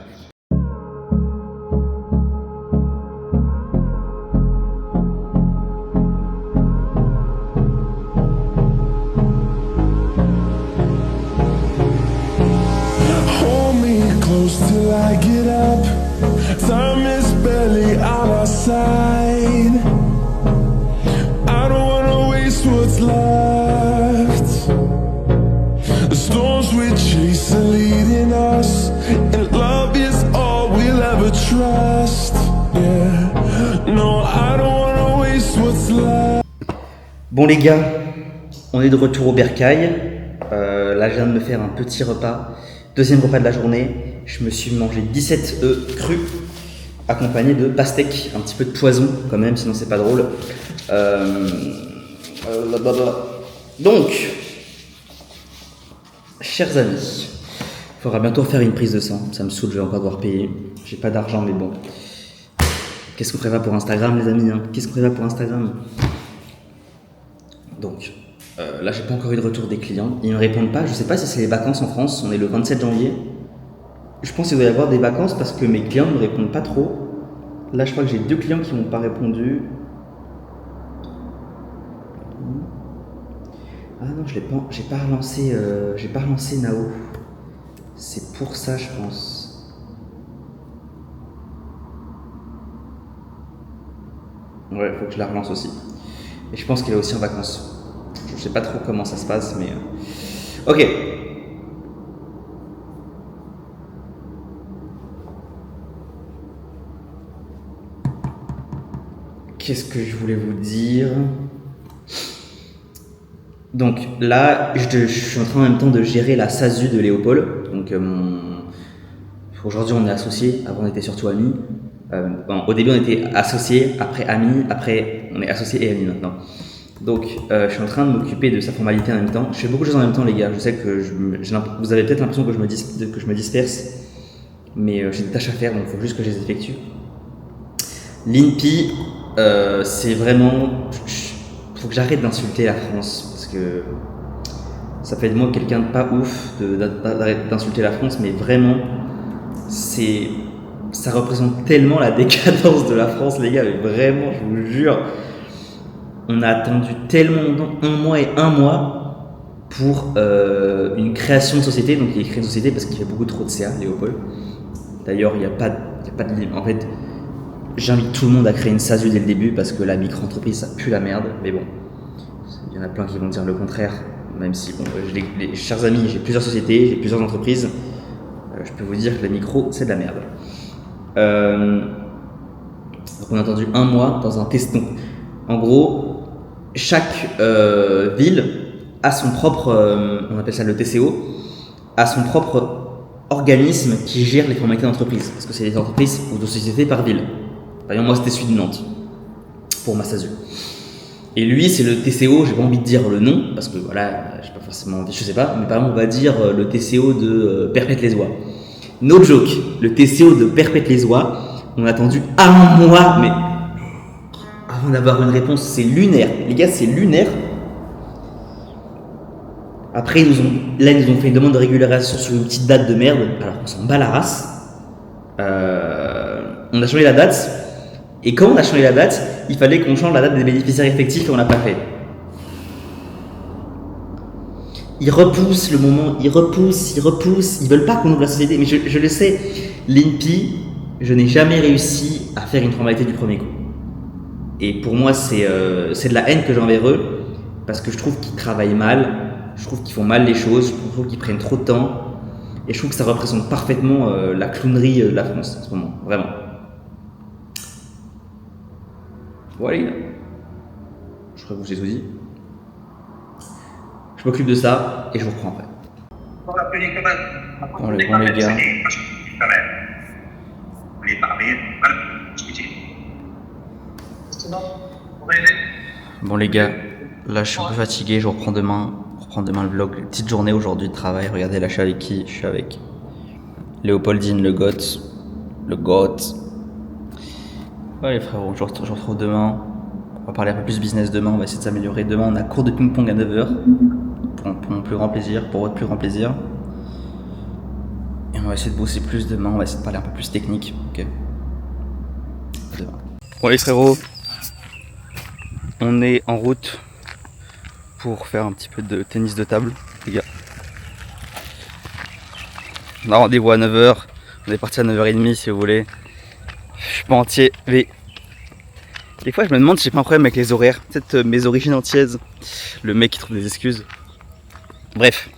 Till I get up, time is barely on our side. I don't wanna waste what's left. The storms we chase are leading us, and love is all we'll ever trust. Yeah, no, I don't wanna waste what's left. Bon les gars, on est de retour au bercail. Là, je viens de me faire un petit repas. Deuxième repas de la journée. Je me suis mangé 17 œufs crus, accompagnés de pastèques, un petit peu de poison quand même, sinon c'est pas drôle. Donc, chers amis, il faudra bientôt faire une prise de sang. Ça me saoule, je vais encore devoir payer. J'ai pas d'argent, mais bon. Qu'est-ce qu'on prévoit pour Instagram, les amis, hein? Qu'est-ce qu'on prévoit pour Instagram? Donc, là, j'ai pas encore eu de retour des clients. Ils ne répondent pas. Je sais pas si c'est les vacances en France. On est le 27 janvier. Je pense qu'il doit y avoir des vacances parce que mes clients ne répondent pas trop. Là, je crois que j'ai 2 clients qui m'ont pas répondu. Ah non, j'ai pas relancé Nao. C'est pour ça, je pense. Ouais, faut que je la relance aussi. Et je pense qu'elle est aussi en vacances. Je sais pas trop comment ça se passe, mais... Ok. Qu'est-ce que je voulais vous dire? Donc là, je suis en train en même temps de gérer la SASU de Léopold. Donc aujourd'hui on est associés, avant on était surtout amis. Au début on était associés, après amis, après on est associés et amis maintenant. Donc je suis en train de m'occuper de sa formalité en même temps. Je fais beaucoup de choses en même temps les gars. Je sais que vous avez peut-être l'impression que je me disperse, mais j'ai des tâches à faire, donc il faut juste que je les effectue. L'INPI, c'est vraiment... Faut que j'arrête d'insulter la France, parce que ça fait de moi quelqu'un de pas ouf d'arrêter d'insulter la France, mais vraiment, ça représente tellement la décadence de la France, les gars, mais vraiment, je vous jure, on a attendu tellement longtemps, 1 mois et 1 mois, pour une création de société. Donc il a créé une société parce qu'il fait beaucoup trop de CA, Léopold. D'ailleurs, il n'y a pas de limite. En fait, j'invite tout le monde à créer une SASU dès le début parce que la micro-entreprise, ça pue la merde. Mais bon, il y en a plein qui vont dire le contraire, même si, bon, chers amis, j'ai plusieurs sociétés, j'ai plusieurs entreprises. Je peux vous dire que la micro, c'est de la merde. Donc on a attendu 1 mois dans un test. Donc, en gros, chaque ville a son propre, on appelle ça le TCO, a son propre organisme qui gère les formalités d'entreprise. Parce que c'est des entreprises ou de sociétés par ville. Par exemple, moi c'était celui de Nantes, pour ma SASU. Et lui, c'est le TCO, j'ai pas envie de dire le nom, parce que voilà, j'ai pas forcément envie, je sais pas, mais par exemple, on va dire le TCO de Perpète-les-Oies. No joke, le TCO de Perpète-les-Oies, on a attendu 1 mois, mais avant d'avoir une réponse, c'est lunaire. Les gars, c'est lunaire. Après, ils nous ont fait une demande de régularisation sur une petite date de merde, alors qu'on s'en bat la race. On a changé la date, et quand on a changé la date, il fallait qu'on change la date des bénéficiaires effectifs et on l'a pas fait. ils repoussent le moment, ils repoussent, ils veulent pas qu'on ouvre la société. Mais je le sais, l'INPI, je n'ai jamais réussi à faire une formalité du premier coup. Et pour moi, c'est de la haine que j'ai envers eux, parce que je trouve qu'ils travaillent mal, je trouve qu'ils font mal les choses, je trouve qu'ils prennent trop de temps, et je trouve que ça représente parfaitement la clownerie de la France en ce moment, vraiment. Voilà les gars, je crois que je vous ai tout dit. Je m'occupe de ça et je vous reprends après. Bon les gars. Bon les gars, là je suis un peu fatigué, je reprends demain le vlog. Petite journée aujourd'hui de travail, regardez là je suis avec qui? Je suis avec Léopoldine, le goth. Ouais les frérots, je vous retrouve demain. On va parler un peu plus business demain, on va essayer de s'améliorer. Demain on a cours de ping-pong à 9h. Pour mon plus grand plaisir, pour votre plus grand plaisir. Et on va essayer de bosser plus demain, on va essayer de parler un peu plus technique, ok? Demain. Bon les frérots, on est en route pour faire un petit peu de tennis de table, les gars. On a rendez-vous à 9h, on est parti à 9h30 si vous voulez. Je suis pas entier, mais des fois je me demande si j'ai pas un problème avec les horaires. Peut-être mes origines antillaises, le mec qui trouve des excuses. Bref,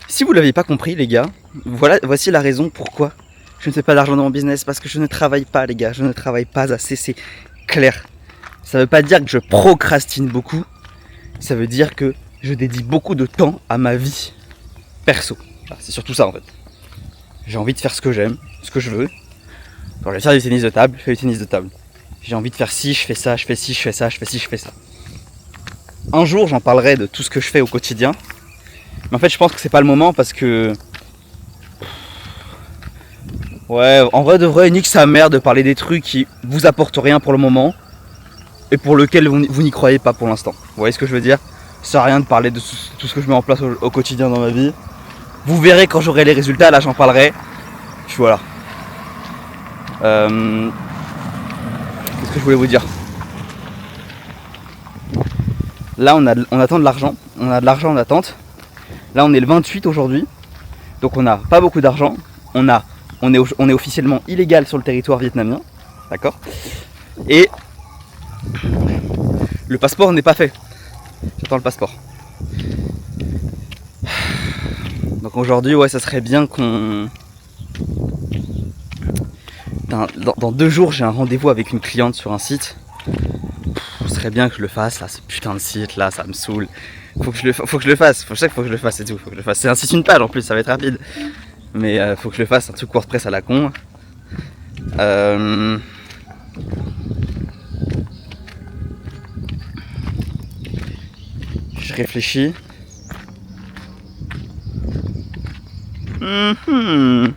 si vous l'aviez pas compris les gars, voici la raison pourquoi je ne fais pas d'argent dans mon business. Parce que je ne travaille pas les gars, je ne travaille pas assez, c'est clair. Ça veut pas dire que je procrastine beaucoup, ça veut dire que je dédie beaucoup de temps à ma vie perso. Voilà, c'est surtout ça en fait. J'ai envie de faire ce que j'aime, ce que je veux. Alors, je vais faire du tennis de table, je fais du tennis de table. J'ai envie de faire ci, je fais ça, je fais ci, je fais ça, je fais ci, je fais ça. Un jour j'en parlerai de tout ce que je fais au quotidien. Mais en fait je pense que c'est pas le moment parce que... Ouais, en vrai de vrai, nique sa mère de parler des trucs qui vous apportent rien pour le moment et pour lequel vous n'y croyez pas pour l'instant. Vous voyez ce que je veux dire? Ça sert à rien de parler de tout ce que je mets en place au quotidien dans ma vie. Vous verrez quand j'aurai les résultats, là j'en parlerai. Puis voilà. Qu'est-ce que je voulais vous dire? Là on attend de l'argent, on a de l'argent en attente. Là on est le 28 aujourd'hui, donc on n'a pas beaucoup d'argent. On est officiellement illégal sur le territoire vietnamien, d'accord? Et le passeport n'est pas fait. J'attends le passeport. Donc aujourd'hui, ouais, ça serait bien qu'on... Dans 2 jours, j'ai un rendez-vous avec une cliente sur un site. Ce serait bien que je le fasse, là, ce putain de site, là, ça me saoule. Faut que je le fasse, je sais qu'il faut que je le fasse, c'est tout, faut que je le fasse. C'est un site, une page en plus, ça va être rapide. Mais faut que je le fasse, un truc WordPress à la con. Je réfléchis. Je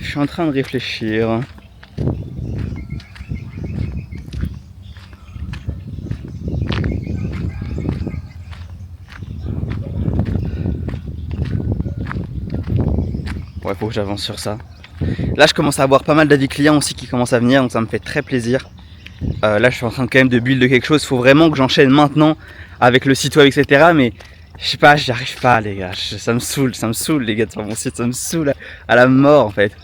suis en train de réfléchir. Ouais, faut que j'avance sur ça. Là, je commence à avoir pas mal d'avis clients aussi qui commencent à venir, donc ça me fait très plaisir. Là, je suis en train quand même de build quelque chose. Faut vraiment que j'enchaîne maintenant avec le site web, etc. Mais je sais pas, j'y arrive pas, les gars. Ça me saoule, les gars, de faire mon site. Ça me saoule à la mort, en fait.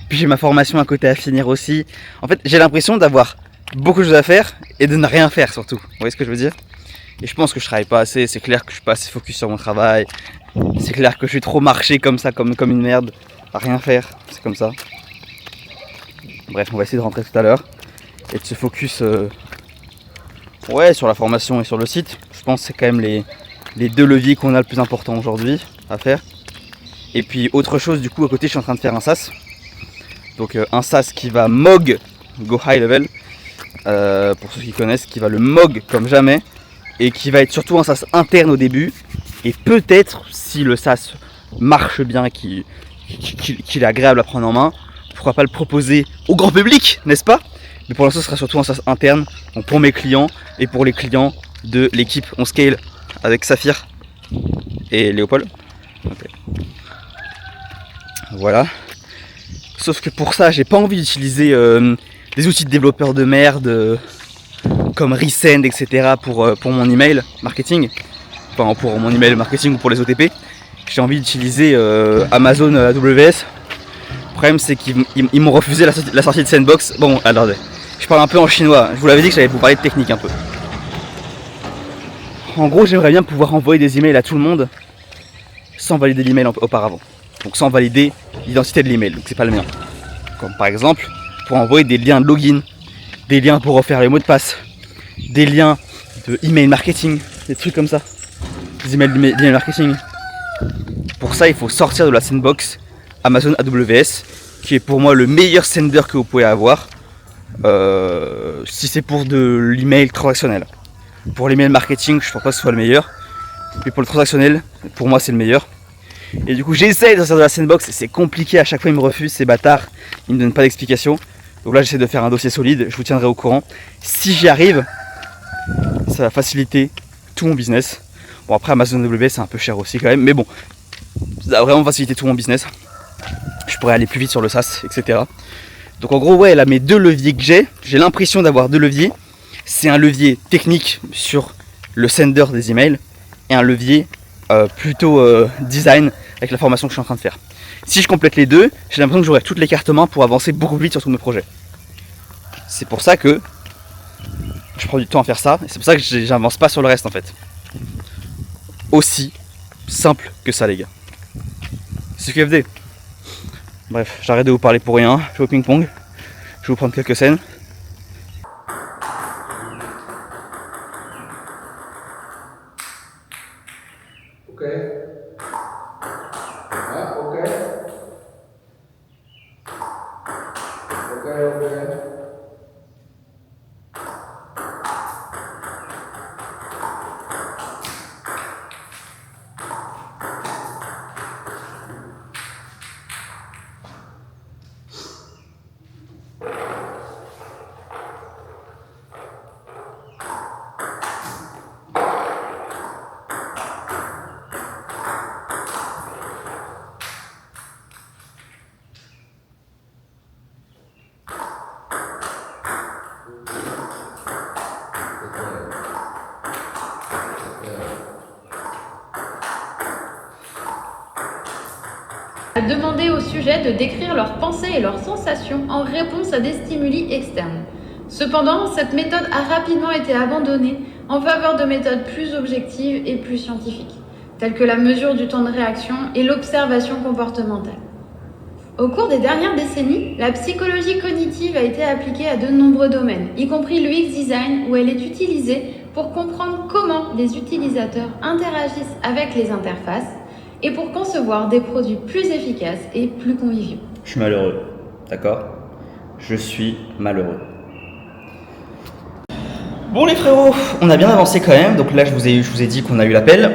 Puis j'ai ma formation à côté à finir aussi. En fait, j'ai l'impression d'avoir beaucoup de choses à faire et de ne rien faire surtout. Vous voyez ce que je veux dire? Et je pense que je travaille pas assez. C'est clair que je suis pas assez focus sur mon travail. C'est clair que je suis trop marché comme ça, comme une merde, à rien faire, c'est comme ça. Bref, on va essayer de rentrer tout à l'heure et de se focus ouais, sur la formation et sur le site. Je pense que c'est quand même les 2 leviers qu'on a le plus important aujourd'hui à faire. Et puis autre chose, du coup, à côté, je suis en train de faire un SaaS. Donc un SaaS qui va MOG, Go High Level, pour ceux qui connaissent, qui va le MOG comme jamais, et qui va être surtout un SaaS interne au début. Et peut-être, si le SaaS marche bien, qu'il est agréable à prendre en main, pourquoi pas le proposer au grand public, n'est-ce pas? Mais pour l'instant, ce sera surtout un SaaS interne, donc pour mes clients et pour les clients de l'équipe On Scale avec Saphir et Léopold. Okay. Voilà. Sauf que pour ça, j'ai pas envie d'utiliser des outils de développeurs de merde. comme Resend, etc. pour mon email marketing, enfin pour mon email marketing ou pour les OTP. J'ai envie d'utiliser Amazon AWS. Le problème c'est qu'ils m'ont refusé la sortie de Sandbox. Bon, alors je parle un peu en chinois, je vous l'avais dit que j'allais vous parler de technique un peu. En gros, j'aimerais bien pouvoir envoyer des emails à tout le monde sans valider l'email auparavant. Donc sans valider l'identité de l'email, donc c'est pas le mien. Comme par exemple, pour envoyer des liens de login, des liens pour refaire les mots de passe, des liens de email marketing, des trucs comme ça. Des emails d'email marketing. Pour ça, il faut sortir de la sandbox Amazon AWS, qui est pour moi le meilleur sender que vous pouvez avoir, si c'est pour de l'email transactionnel. Pour l'email marketing, je pense pas que ce soit le meilleur, mais pour le transactionnel, pour moi c'est le meilleur. Et du coup, j'essaie de sortir de la sandbox, et c'est compliqué, à chaque fois ils me refusent, ces bâtards, ils me donnent pas d'explication. Donc là, j'essaie de faire un dossier solide, je vous tiendrai au courant. Si j'y arrive, ça va faciliter tout mon business. Bon, après Amazon AWS c'est un peu cher aussi quand même, mais bon, ça va vraiment faciliter tout mon business. Je pourrais aller plus vite sur le SaaS, etc. Donc en gros, ouais, là, mes deux leviers que j'ai l'impression d'avoir deux leviers. C'est un levier technique sur le sender des emails et un levier plutôt design avec la formation que je suis en train de faire. Si je complète les deux, j'ai l'impression que j'aurai toutes les cartes en main pour avancer beaucoup plus vite sur tous mes projets. C'est pour ça que je prends du temps à faire ça et c'est pour ça que j'avance pas sur le reste en fait. Aussi simple que ça les gars. C'est QFD. Bref, j'arrête de vous parler pour rien, je vais au ping-pong, je vais vous prendre quelques scènes. Okay. Ah, okay. Okay. A demandé au sujet de décrire leurs pensées et leurs sensations en réponse à des stimuli externes. Cependant, cette méthode a rapidement été abandonnée en faveur de méthodes plus objectives et plus scientifiques, telles que la mesure du temps de réaction et l'observation comportementale. Au cours des dernières décennies, la psychologie cognitive a été appliquée à de nombreux domaines, y compris l'UX design, où elle est utilisée pour comprendre comment les utilisateurs interagissent avec les interfaces et pour concevoir des produits plus efficaces et plus conviviaux. Je suis malheureux, d'accord? Je suis malheureux. Bon les frérots, on a bien avancé quand même, donc là je vous ai dit qu'on a eu l'appel.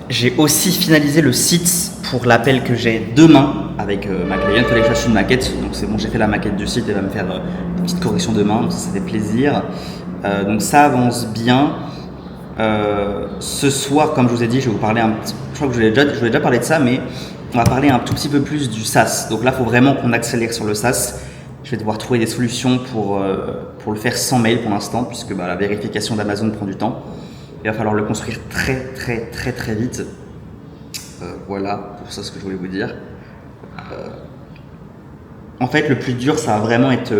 J'ai aussi finalisé le site pour l'appel que j'ai demain avec ma cliente. Il fallait que je fasse une maquette, donc c'est bon, j'ai fait la maquette du site, elle va me faire des petites corrections demain, donc ça fait plaisir. Donc ça avance bien. Ce soir, comme je vous ai dit, je vais vous parler je crois que je vous ai déjà parlé de ça, mais on va parler un tout petit peu plus du SaaS. Donc là, il faut vraiment qu'on accélère sur le SaaS. Je vais devoir trouver des solutions pour le faire sans mail pour l'instant, puisque la vérification d'Amazon prend du temps. Il va falloir le construire très vite. Voilà, pour ça ce que je voulais vous dire. En fait, le plus dur, ça va vraiment être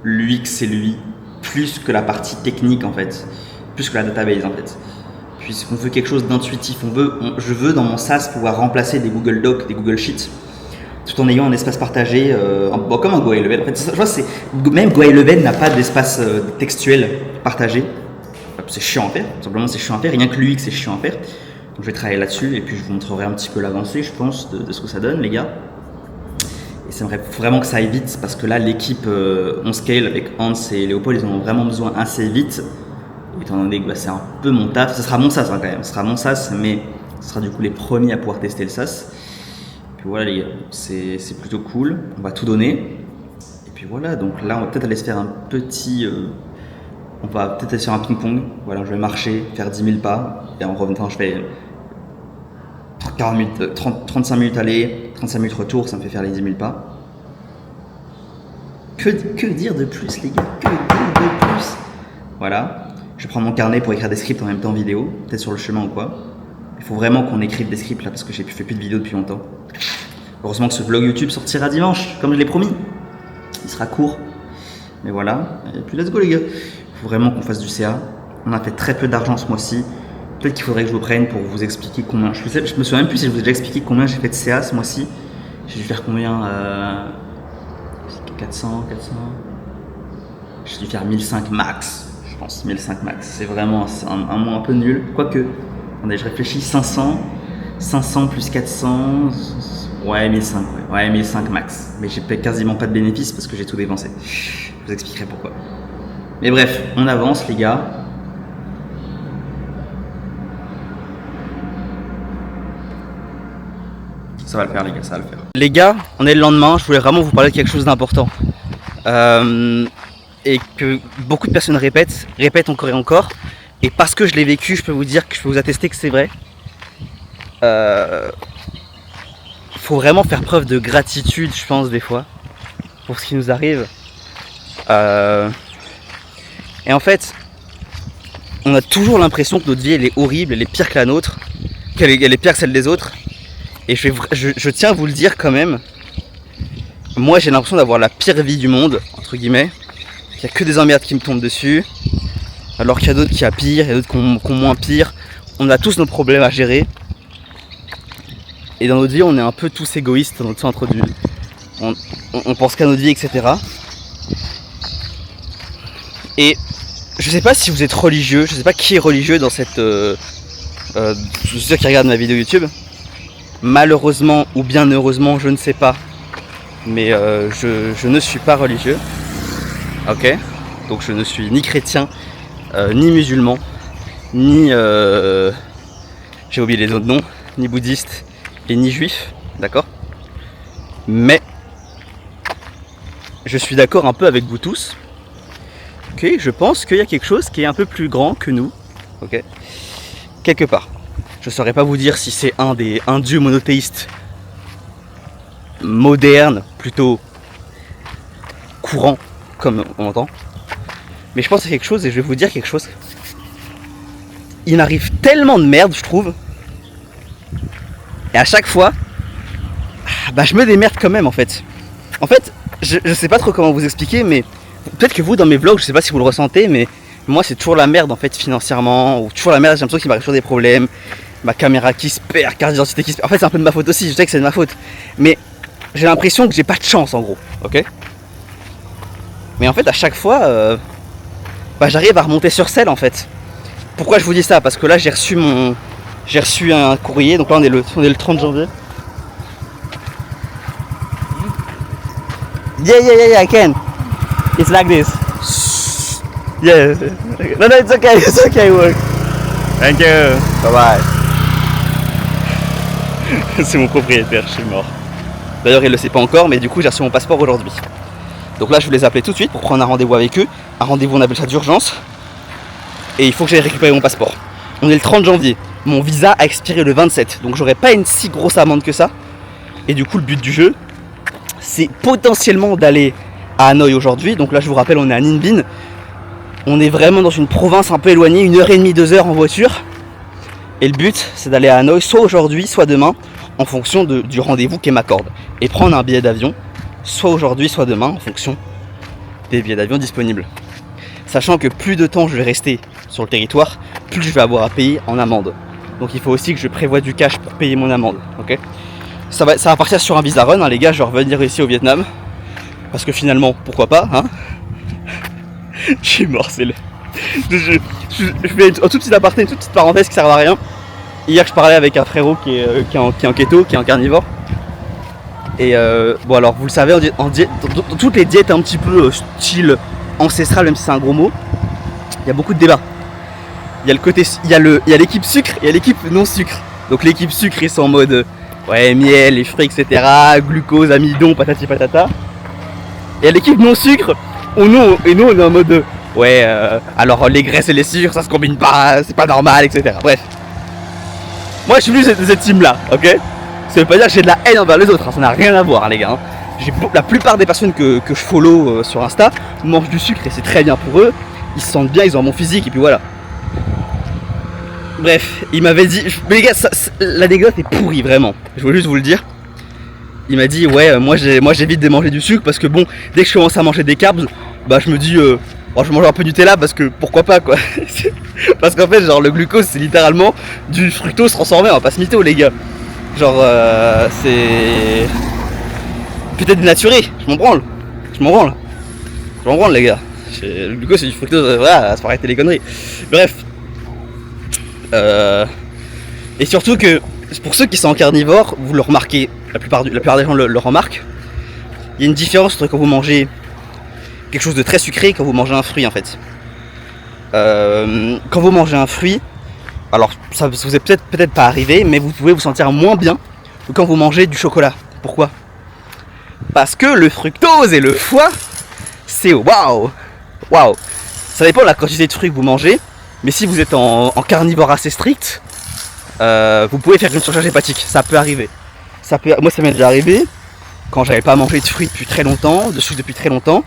l'UX et l'UI, plus que la partie technique en fait, plus que la database en fait. Puisqu'on veut quelque chose d'intuitif, je veux dans mon SaaS pouvoir remplacer des Google Docs, des Google Sheets, tout en ayant un espace partagé, comme un GoEleven. En fait, je vois, même GoEleven n'a pas d'espace textuel partagé. C'est chiant à faire, tout simplement c'est chiant à faire, rien que l'UX c'est chiant à faire. Donc je vais travailler là-dessus et puis je vous montrerai un petit peu l'avancée, je pense, de ce que ça donne les gars. Et j'aimerais vraiment que ça aille vite parce que là l'équipe on scale avec Hans et Léopold, ils en ont vraiment besoin assez vite. Étant donné que c'est un peu mon taf, ce sera mon SaaS quand même, ce sera mon SaaS, mais ce sera du coup les premiers à pouvoir tester le SaaS. Puis voilà les gars, c'est plutôt cool, on va tout donner. Et puis voilà, donc là on va peut-être aller se faire un petit... on va peut-être aller sur un ping-pong, voilà, je vais marcher, faire 10 000 pas, et en revenant je fais 35 minutes aller, 35 minutes retour, ça me fait faire les 10 000 pas. Que dire de plus les gars, que dire de plus? Voilà. Je vais prendre mon carnet pour écrire des scripts en même temps vidéo, peut-être sur le chemin ou quoi. Il faut vraiment qu'on écrive des scripts là parce que j'ai fait plus de vidéos depuis longtemps. Heureusement que ce vlog YouTube sortira dimanche, comme je l'ai promis. Il sera court. Mais voilà. Et puis let's go les gars. Il faut vraiment qu'on fasse du CA. On a fait très peu d'argent ce mois-ci. Peut-être qu'il faudrait que je vous prenne pour vous expliquer combien. Je me souviens même plus si je vous ai déjà expliqué combien j'ai fait de CA ce mois-ci. J'ai dû faire combien 400. J'ai dû faire 1005 max. Je pense 1005 max. C'est vraiment un mois un peu nul. Quoique, attendez, je réfléchis. 500 plus 400. Ouais, 1005. Ouais, 1005 max. Mais j'ai quasiment pas de bénéfices parce que j'ai tout dépensé. Je vous expliquerai pourquoi. Mais bref, on avance les gars. Ça va le faire les gars, ça va le faire. Les gars, on est le lendemain, je voulais vraiment vous parler de quelque chose d'important. Et que beaucoup de personnes répètent encore et encore. Et parce que je l'ai vécu, je peux vous dire que je peux vous attester que c'est vrai. Faut vraiment faire preuve de gratitude, je pense, des fois, pour ce qui nous arrive. Et en fait, on a toujours l'impression que notre vie elle est horrible, elle est pire que la nôtre, qu'elle est pire que celle des autres. Et je tiens à vous le dire quand même. Moi j'ai l'impression d'avoir la pire vie du monde, entre guillemets. Il n'y a que des emmerdes qui me tombent dessus. Alors qu'il y a d'autres qui a pire, il y a d'autres qui ont moins pire. On a tous nos problèmes à gérer. Et dans notre vie on est un peu tous égoïstes dans notre centre du... On pense qu'à notre vie, etc. Et je sais pas si vous êtes religieux, je sais pas qui est religieux dans cette... je suis sûr qui regarde ma vidéo YouTube. Malheureusement ou bien heureusement, je ne sais pas. Mais je ne suis pas religieux. Ok. Donc je ne suis ni chrétien, ni musulman, ni... j'ai oublié les autres noms, ni bouddhiste et ni juif. D'accord. Mais je suis d'accord un peu avec vous tous. Ok, je pense qu'il y a quelque chose qui est un peu plus grand que nous. Ok. Quelque part. Je saurais pas vous dire si c'est un dieu monothéiste moderne, plutôt courant, comme on entend. Mais je pense à quelque chose et je vais vous dire quelque chose. Il m'arrive tellement de merde, je trouve. Et à chaque fois, bah je me démerde quand même en fait. En fait, je sais pas trop comment vous expliquer, mais peut-être que vous dans mes vlogs, je sais pas si vous le ressentez, mais moi c'est toujours la merde en fait financièrement, ou toujours la merde, j'ai l'impression qu'il m'arrive toujours des problèmes. Ma caméra qui se perd, carte d'identité qui se perd. En fait c'est un peu de ma faute aussi, je sais que c'est de ma faute. Mais j'ai l'impression que j'ai pas de chance en gros, ok. Mais en fait à chaque fois, bah, j'arrive à remonter sur selle en fait. Pourquoi je vous dis ça? Parce que là j'ai reçu un courrier, donc là on est le 30 janvier. Yeah, I can. It's like this. Yeah. No, it's okay, work. Thank you. Bye bye. C'est mon propriétaire, je suis mort. D'ailleurs il le sait pas encore, mais du coup j'ai reçu mon passeport aujourd'hui. Donc là je vous les appelais tout de suite pour prendre un rendez-vous avec eux. Un rendez-vous, on appelle ça d'urgence. Et il faut que j'aille récupérer mon passeport. On est le 30 janvier. Mon visa a expiré le 27. Donc j'aurai pas une si grosse amende que ça. Et du coup le but du jeu, c'est potentiellement d'aller à Hanoï aujourd'hui. Donc là je vous rappelle, on est à Ninh Binh. On est vraiment dans une province un peu éloignée, 1h30, 2h en voiture. Et le but c'est d'aller à Hanoï soit aujourd'hui, soit demain, en fonction du rendez-vous qu'elle m'accorde. Et prendre un billet d'avion, soit aujourd'hui, soit demain, en fonction des billets d'avion disponibles. Sachant que plus de temps je vais rester sur le territoire, plus je vais avoir à payer en amende. Donc il faut aussi que je prévoie du cash pour payer mon amende. Ok. Ça va partir sur un visa run, hein, les gars, je vais revenir ici au Vietnam. Parce que finalement, pourquoi pas, hein. Je suis mort, c'est le... Je fais un tout petit aparté, une toute petite parenthèse qui sert à rien. Hier je parlais avec un frérot qui est en keto, qui est en carnivore. Et bon alors vous le savez, dans toutes les diètes un petit peu style ancestral, même si c'est un gros mot, il y a beaucoup de débats. Il y a l'équipe sucre et l'équipe non sucre. Donc l'équipe sucre ils sont en mode ouais, miel, les fruits, etc. Glucose, amidon, patati patata. Et à l'équipe non sucre, nous on est en mode ouais, alors les graisses et les sucres ça se combine pas, c'est pas normal, etc. Bref. Moi je suis plus de cette team là, ok. Ça veut pas dire que j'ai de la haine envers les autres, hein, ça n'a rien à voir, hein, les gars. Hein. La plupart des personnes que je follow sur Insta mangent du sucre et c'est très bien pour eux. ils se sentent bien, ils ont un bon physique et puis voilà. Bref, il m'avait dit, mais les gars, l'anecdote est pourrie vraiment, je voulais juste vous le dire. Il m'a dit ouais, moi j'évite de manger du sucre parce que bon, dès que je commence à manger des carbs, bah je me dis bon, je mange un peu du Nutella parce que pourquoi pas quoi. Parce qu'en fait genre le glucose c'est littéralement du fructose transformé, on va pas se mytho les gars. Genre c'est peut-être dénaturé, je m'en branle les gars. Le glucose c'est du fructose, voilà, ça faut arrêter les conneries. Bref. Et surtout que pour ceux qui sont en carnivore, vous le remarquez, la plupart des gens le remarquent. Il y a une différence entre quand vous mangez quelque chose de très sucré et quand vous mangez un fruit en fait. Quand vous mangez un fruit, alors ça vous est peut-être pas arrivé, mais vous pouvez vous sentir moins bien que quand vous mangez du chocolat. Pourquoi ? Parce que le fructose et le foie, c'est waouh. Ça dépend de la quantité de fruits que vous mangez, mais si vous êtes en carnivore assez strict, vous pouvez faire une surcharge hépatique, ça peut arriver. Moi ça m'est déjà arrivé quand j'avais pas mangé de fruits depuis très longtemps, de sucre depuis très longtemps,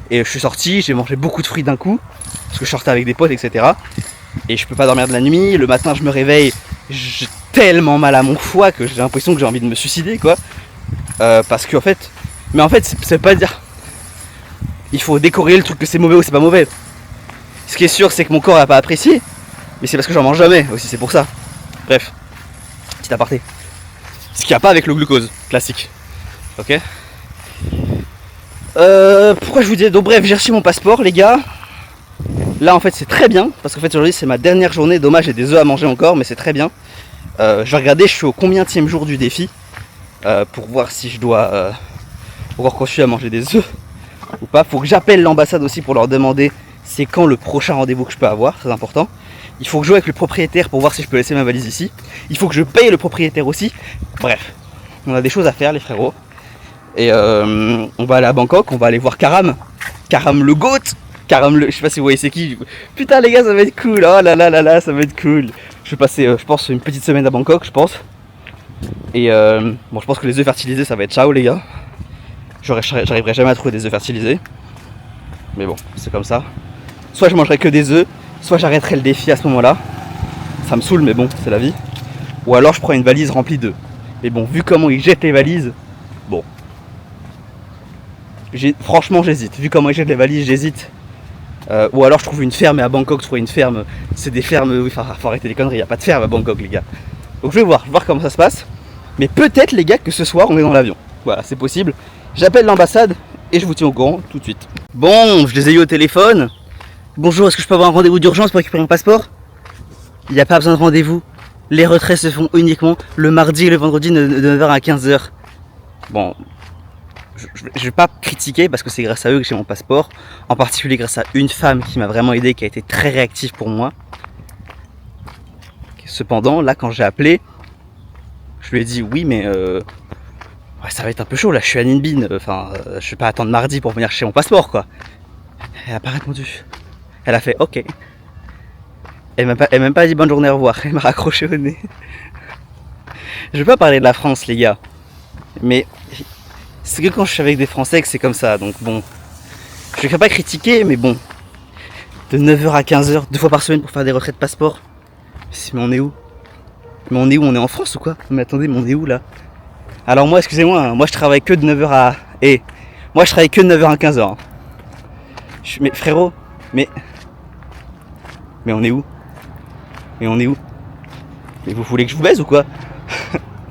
et je suis sorti, j'ai mangé beaucoup de fruits d'un coup, parce que je sortais avec des potes, etc. Et je peux pas dormir de la nuit, le matin je me réveille, j'ai tellement mal à mon foie que j'ai l'impression que j'ai envie de me suicider quoi. Parce que en fait, ça veut pas dire il faut décorréler le truc que c'est mauvais ou c'est pas mauvais. Ce qui est sûr c'est que mon corps a pas apprécié, mais c'est parce que j'en mange jamais aussi, c'est pour ça. Bref, petit aparté. Ce qu'il n'y a pas avec le glucose classique. Ok. Pourquoi je vous dis. Donc bref, j'ai reçu mon passeport les gars. Là en fait c'est très bien, parce qu'en fait aujourd'hui c'est ma dernière journée. Dommage, j'ai des œufs à manger encore, mais c'est très bien. Je vais regarder, je suis au combienième jour du défi, pour voir si je dois encore continuer à manger des œufs ou pas. Faut que j'appelle l'ambassade aussi pour leur demander c'est quand le prochain rendez-vous que je peux avoir, très important. Il faut que je joue avec le propriétaire pour voir si je peux laisser ma valise ici. Il faut que je paye le propriétaire aussi. Bref, on a des choses à faire les frérots. Et on va aller à Bangkok, on va aller voir Karam le GOAT. Je sais pas si vous voyez c'est qui. Putain les gars, ça va être cool. Oh là là là là, ça va être cool. Je vais passer je pense une petite semaine à Bangkok, je pense. Et bon, je pense que les œufs fertilisés ça va être ciao les gars. J'arriverai jamais à trouver des œufs fertilisés. Mais bon, c'est comme ça. Soit je mangerai que des œufs, soit j'arrêterai le défi à ce moment-là. Ça me saoule, mais bon, c'est la vie. Ou alors je prends une valise remplie d'œufs. Mais bon, vu comment ils jettent les valises, bon. Franchement, j'hésite. Vu comment ils jettent les valises, j'hésite. Ou alors je trouve une ferme, et à Bangkok, trouver une ferme. C'est des fermes, oui, faut arrêter les conneries. Il n'y a pas de ferme à Bangkok, les gars. Donc je vais voir comment ça se passe. Mais peut-être, les gars, que ce soir, on est dans l'avion. Voilà, c'est possible. J'appelle l'ambassade et je vous tiens au courant tout de suite. Bon, je les ai eu au téléphone. Bonjour, est-ce que je peux avoir un rendez-vous d'urgence pour récupérer mon passeport ? Il n'y a pas besoin de rendez-vous. Les retraits se font uniquement le mardi et le vendredi de 9h à 15h. Bon, je vais pas critiquer parce que c'est grâce à eux que j'ai mon passeport. En particulier grâce à une femme qui m'a vraiment aidé, qui a été très réactive pour moi. Cependant, là quand j'ai appelé, je lui ai dit oui mais ouais, ça va être un peu chaud là, je suis à Ninh Binh, je vais pas attendre mardi pour venir chercher mon passeport quoi. Elle a pas répondu. Elle a fait ok. Elle m'a même pas dit bonne journée, au revoir. Elle m'a raccroché au nez. Je vais pas parler de la France les gars, mais c'est que quand je suis avec des Français que c'est comme ça, donc bon. Je vais pas critiquer, mais bon. De 9h à 15h, 2 fois par semaine pour faire des retraits de passeport. Mais on est où ? On est en France ou quoi ? Mais attendez, mais on est où là ? Alors moi, excusez-moi, moi je travaille que de 9h à... moi je travaille que de 9h à 15h. Mais frérot, mais on est où ? Mais vous voulez que je vous baise ou quoi ?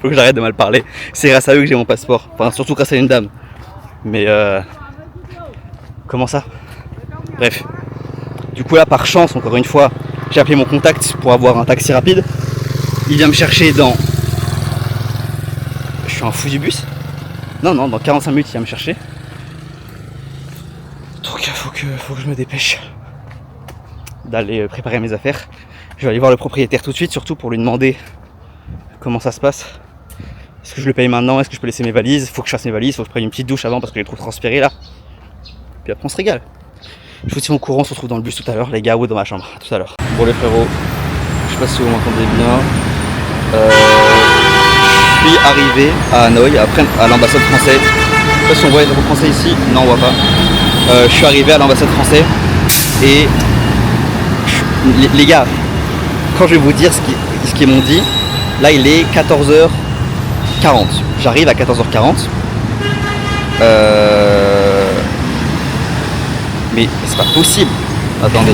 Faut que j'arrête de mal parler. C'est grâce à eux que j'ai mon passeport. Enfin, surtout grâce à une dame. Mais comment ça ? Bref. Du coup là, par chance, encore une fois, j'ai appelé mon contact pour avoir un taxi rapide. Il vient me chercher dans... Je suis un fou du bus ? Non, dans 45 minutes, il vient me chercher. Donc faut que je me dépêche d'aller préparer mes affaires. Je vais aller voir le propriétaire tout de suite, surtout pour lui demander comment ça se passe. Est-ce que je le paye maintenant ? Est-ce que je peux laisser mes valises ? Faut que je fasse mes valises, faut que je prenne une petite douche avant parce que j'ai trop transpiré là. Puis après on se régale. Je vous tiens au courant, on se retrouve dans le bus tout à l'heure les gars, ou dans ma chambre, tout à l'heure. Bon les frérots, je sais pas si vous m'entendez bien. Je suis arrivé à Hanoï, après à l'ambassade française. Je sais pas si on voit les drapeaux français ici, non on voit pas. Je suis arrivé à l'ambassade française et les gars, quand je vais vous dire ce qu'ils m'ont dit, là il est 14h40. J'arrive à 14h40. Mais c'est pas possible. Attendez.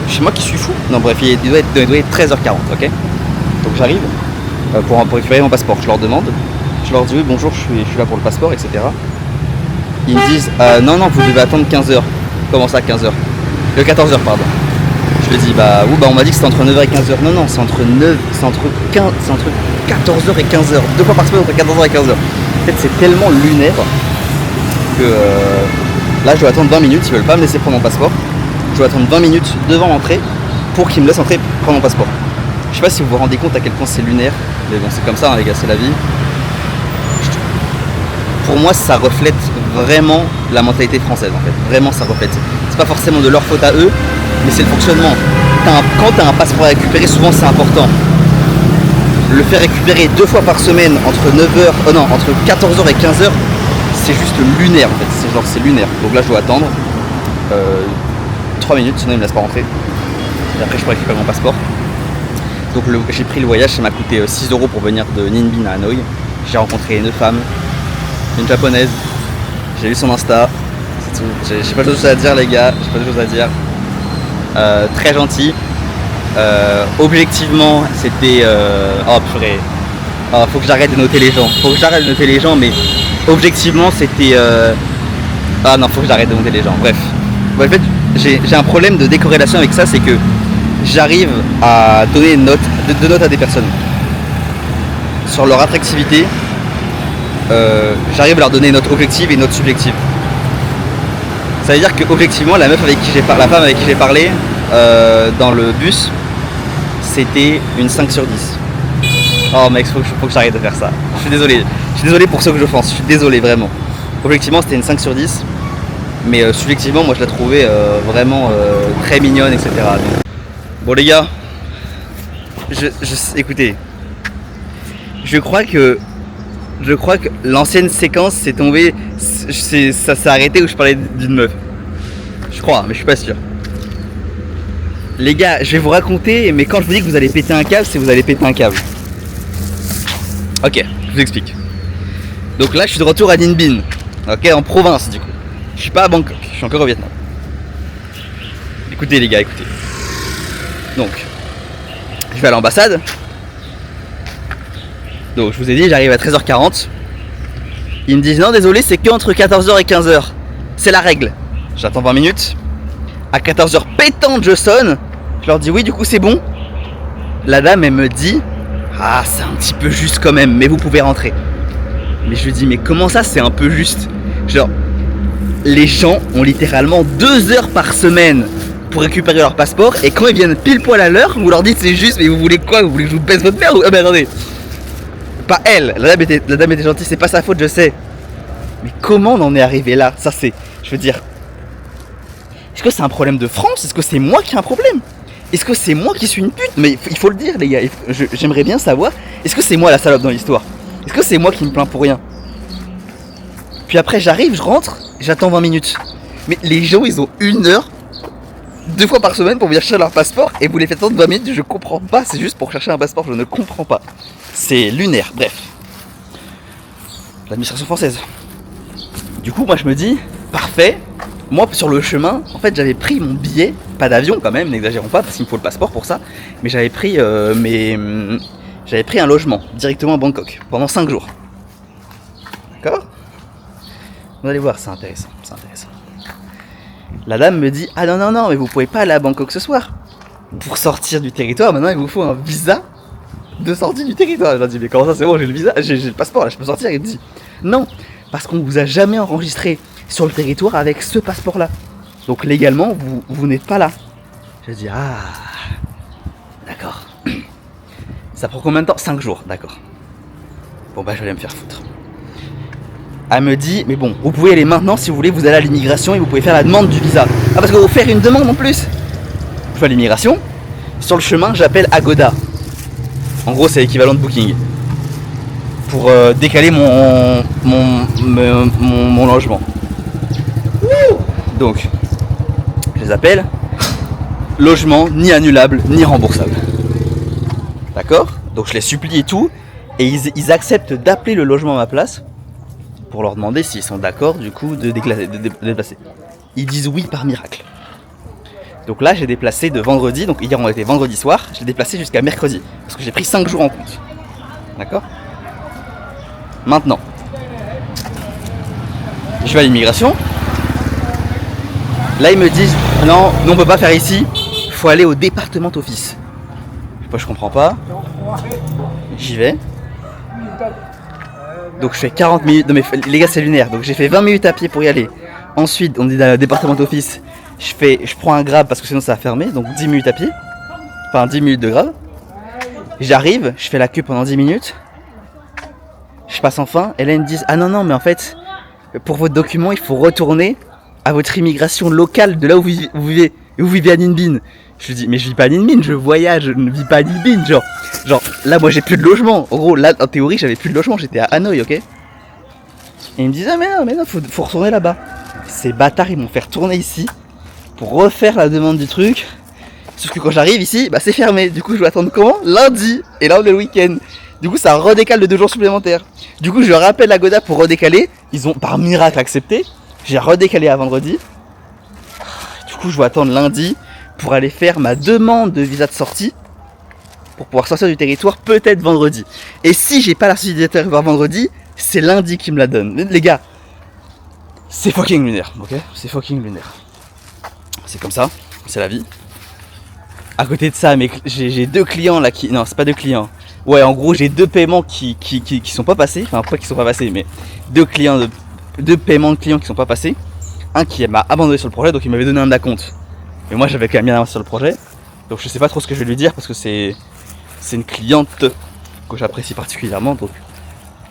C'est moi qui suis fou. Non bref, il doit être 13h40, ok. Donc j'arrive pour récupérer mon passeport. Je leur demande. Je leur dis oui bonjour, je suis là pour le passeport, etc. Ils me disent non, vous devez attendre 15h. Comment ça 15h 14h pardon. Je lui dis on m'a dit que c'était entre 9h et 15h. Non, c'est entre 14h et 15h. 2 fois par semaine entre 14h et 15h. En fait c'est tellement lunaire que là je dois attendre 20 minutes, ils veulent pas me laisser prendre mon passeport. Je dois attendre 20 minutes devant l'entrée pour qu'ils me laissent entrer prendre mon passeport. Je sais pas si vous vous rendez compte à quel point c'est lunaire, mais bon c'est comme ça les gars, c'est la vie. Pour moi ça reflète vraiment la mentalité française en fait, vraiment ça reflète. C'est pas forcément de leur faute à eux, mais c'est le fonctionnement. Quand tu as un passeport à récupérer, souvent c'est important. Le faire récupérer 2 fois par semaine entre 14h et 15h, c'est juste lunaire en fait, c'est lunaire. Donc là je dois attendre 3 minutes, sinon ils me laissent pas rentrer. Et après je pourrais récupérer mon passeport. Donc j'ai pris le voyage, ça m'a coûté 6 € pour venir de Ninh Binh à Hanoï. J'ai rencontré une femme, une japonaise, j'ai vu son Insta, c'est tout. J'ai pas de choses à dire les gars, j'ai pas de choses à dire. Très gentil. Objectivement c'était... Oh purée. Oh, faut que j'arrête de noter les gens. Mais objectivement c'était... Ah non, faut que j'arrête de noter les gens. Bref. En fait, j'ai un problème de décorrélation avec ça, c'est que j'arrive à donner une note, deux notes à des personnes. Sur leur attractivité, j'arrive à leur donner une note objective et une note subjective. Ça veut dire que objectivement, la femme avec qui j'ai parlé dans le bus, c'était une 5 sur 10. Oh mec, faut que j'arrête de faire ça. Je suis désolé pour ceux que j'offense, je suis désolé vraiment. Objectivement c'était une 5 sur 10, mais subjectivement moi je la trouvais vraiment très mignonne, etc. Bon les gars, écoutez, je crois que l'ancienne séquence s'est tombée, ça s'est arrêté où je parlais d'une meuf. Je crois, mais je suis pas sûr. Les gars, je vais vous raconter, mais quand je vous dis que vous allez péter un câble, c'est que vous allez péter un câble. Ok, je vous explique. Donc là, je suis de retour à Ninh Binh, ok, en province du coup. Je suis pas à Bangkok, je suis encore au Vietnam. Écoutez les gars, écoutez. Donc, je vais à l'ambassade. Donc, je vous ai dit, j'arrive à 13h40. Ils me disent non, désolé, c'est que entre 14h et 15h. C'est la règle. J'attends 20 minutes. À 14h pétante, je sonne. Je leur dis oui, du coup, c'est bon. La dame, elle me dit ah, c'est un petit peu juste quand même, mais vous pouvez rentrer. Mais je lui dis mais comment ça, c'est un peu juste? Genre, les gens ont littéralement 2 heures par semaine pour récupérer leur passeport, et quand ils viennent pile poil à l'heure, vous leur dites c'est juste, mais vous voulez quoi? Vous voulez que je vous baisse votre mère ou... Ah mais attendez, pas elle, la dame était gentille, c'est pas sa faute, je sais. Mais comment on en est arrivé là? Ça c'est, je veux dire, est-ce que c'est un problème de France? Est-ce que c'est moi qui ai un problème? Est-ce que c'est moi qui suis une pute? Mais il faut le dire les gars, j'aimerais bien savoir, est-ce que c'est moi la salope dans l'histoire? Est-ce que c'est moi qui me plains pour rien? Puis après j'arrive, je rentre, j'attends 20 minutes. Mais les gens ils ont 1 heure 2 fois par semaine pour venir chercher leur passeport, et vous les faites attendre 20 minutes, je comprends pas, c'est juste pour chercher un passeport, je ne comprends pas. C'est lunaire, bref. L'administration française. Du coup moi je me dis, parfait, moi sur le chemin, en fait j'avais pris mon billet, pas d'avion quand même, n'exagérons pas parce qu'il me faut le passeport pour ça, mais j'avais pris un logement directement à Bangkok pendant 5 jours. D'accord? Vous allez voir, c'est intéressant, c'est intéressant. La dame me dit ah non mais vous pouvez pas aller à Bangkok ce soir. Pour sortir du territoire maintenant il vous faut un visa de sortie du territoire. Je leur dis mais comment ça, c'est bon, j'ai le visa, j'ai le passeport là, je peux sortir. Il me dit non, parce qu'on vous a jamais enregistré sur le territoire avec ce passeport là, donc légalement vous n'êtes pas là. Je dis ah d'accord. Ça prend combien de temps? 5 jours, d'accord. Bon bah je vais aller me faire foutre. Elle me dit mais bon, vous pouvez aller maintenant si vous voulez, vous allez à l'immigration et vous pouvez faire la demande du visa. Ah parce que vous faire une demande en plus. Je vais à l'immigration, sur le chemin j'appelle Agoda. En gros c'est l'équivalent de Booking. Pour décaler mon logement. Donc je les appelle, logement ni annulable ni remboursable. D'accord? Donc je les supplie et tout, et ils acceptent d'appeler le logement à ma place pour leur demander s'ils sont d'accord du coup de déplacer. Ils disent oui par miracle. Donc là j'ai déplacé de vendredi, donc hier on était vendredi soir, j'ai déplacé jusqu'à mercredi, parce que j'ai pris 5 jours en compte. D'accord? Maintenant, je vais à l'immigration. Là ils me disent non, on peut pas faire ici, il faut aller au département office. Moi je comprends pas. J'y vais. Donc je fais 40 minutes, non mais les gars c'est lunaire, donc j'ai fait 20 minutes à pied pour y aller. Ensuite on est dans le département office, je prends un grab parce que sinon ça va fermer, donc 10 minutes à pied. Enfin 10 minutes de grab. J'arrive, je fais la queue pendant 10 minutes. Je passe enfin, et là ils me disent ah non mais en fait pour votre document il faut retourner à votre immigration locale de là où vous vivez à Ninh Binh. Je lui dis mais je vis pas à Ninh Binh, je voyage, je ne vis pas à Ninh Binh, genre là moi j'ai plus de logement. En gros là en théorie j'avais plus de logement, j'étais à Hanoï, ok. Et ils me disent ah mais non faut retourner là-bas. Ces bâtards ils m'ont fait retourner ici pour refaire la demande du truc. Sauf que quand j'arrive ici, bah c'est fermé. Du coup je dois attendre comment? Lundi. Et là on est le week-end. Du coup ça redécale de 2 jours supplémentaires. Du coup je rappelle la Goda pour redécaler. Ils ont par miracle accepté. J'ai redécalé à vendredi. Du coup je dois attendre lundi pour aller faire ma demande de visa de sortie pour pouvoir sortir du territoire peut-être vendredi. Et si j'ai pas la sortie du territoire vendredi, c'est lundi qui me la donne. Les gars, c'est fucking lunaire, ok? C'est fucking lunaire. C'est comme ça, c'est la vie. À côté de ça, j'ai 2 clients là qui... Non, c'est pas 2 clients. Ouais, en gros, j'ai 2 paiements qui sont pas passés. Enfin, pas qui sont pas passés, mais 2 paiements de clients qui sont pas passés. Un qui m'a abandonné sur le projet, donc il m'avait donné un acompte. Mais moi, j'avais quand même bien avancé sur le projet. Donc je sais pas trop ce que je vais lui dire parce que c'est une cliente que j'apprécie particulièrement. Donc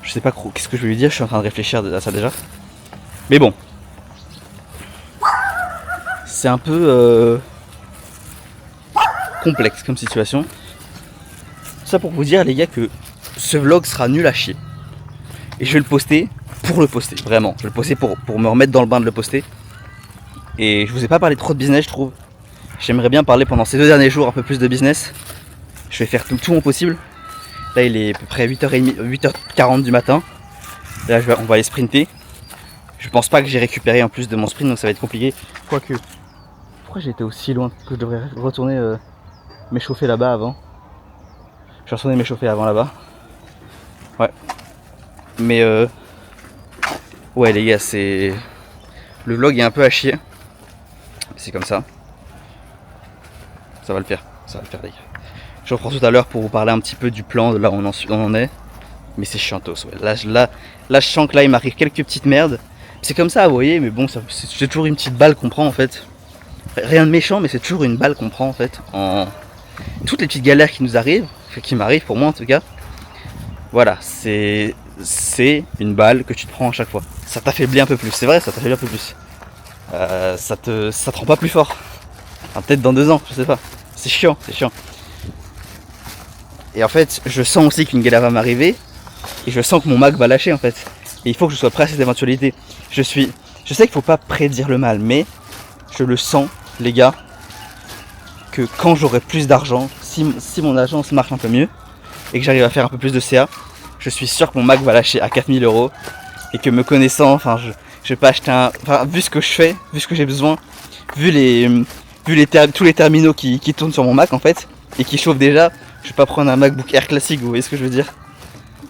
je sais pas trop qu'est-ce que je vais lui dire. Je suis en train de réfléchir à ça déjà. Mais bon. C'est un peu complexe comme situation. Ça pour vous dire les gars que ce vlog sera nul à chier. Et je vais le poster pour le poster, vraiment. Je vais le poster pour me remettre dans le bain de le poster. Et je vous ai pas parlé trop de business je trouve. J'aimerais bien parler pendant ces 2 derniers jours un peu plus de business. Je vais faire tout mon possible. Là il est à peu près 8h30, 8h40 du matin. Là on va aller sprinter. Je pense pas que j'ai récupéré en plus de mon sprint donc ça va être compliqué. Quoique, pourquoi j'étais aussi loin que je devrais retourner m'échauffer là-bas avant. Je vais retourner m'échauffer avant là-bas. Ouais. Mais ouais les gars c'est... Le vlog est un peu à chier. C'est comme ça. Ça va le faire les gars. Je reprends tout à l'heure pour vous parler un petit peu du plan, de là où on en est. Mais c'est chiantos, ouais. Là je sens que là il m'arrive quelques petites merdes. C'est comme ça, vous voyez, mais bon, c'est toujours une petite balle qu'on prend en fait. Rien de méchant, mais c'est toujours une balle qu'on prend en fait. Toutes les petites galères qui nous arrivent, qui m'arrivent pour moi en tout cas. Voilà, c'est une balle que tu te prends à chaque fois. Ça t'affaiblit un peu plus, c'est vrai, ça t'affaiblit un peu plus. Ça te rend pas plus fort. Enfin, peut-être dans 2 ans, je sais pas. C'est chiant. Et en fait, je sens aussi qu'une galère va m'arriver. Et je sens que mon Mac va lâcher en fait. Et il faut que je sois prêt à cette éventualité. Je sais qu'il faut pas prédire le mal, mais je le sens, les gars, que quand j'aurai plus d'argent, si mon agence marche un peu mieux, et que j'arrive à faire un peu plus de CA, je suis sûr que mon Mac va lâcher à 4000 €. Et que me connaissant, enfin, je vais pas acheter enfin, vu ce que je fais, vu ce que j'ai besoin, vu tous les terminaux qui tournent sur mon Mac en fait, et qui chauffent déjà, je vais pas prendre un MacBook Air classique, vous voyez ce que je veux dire.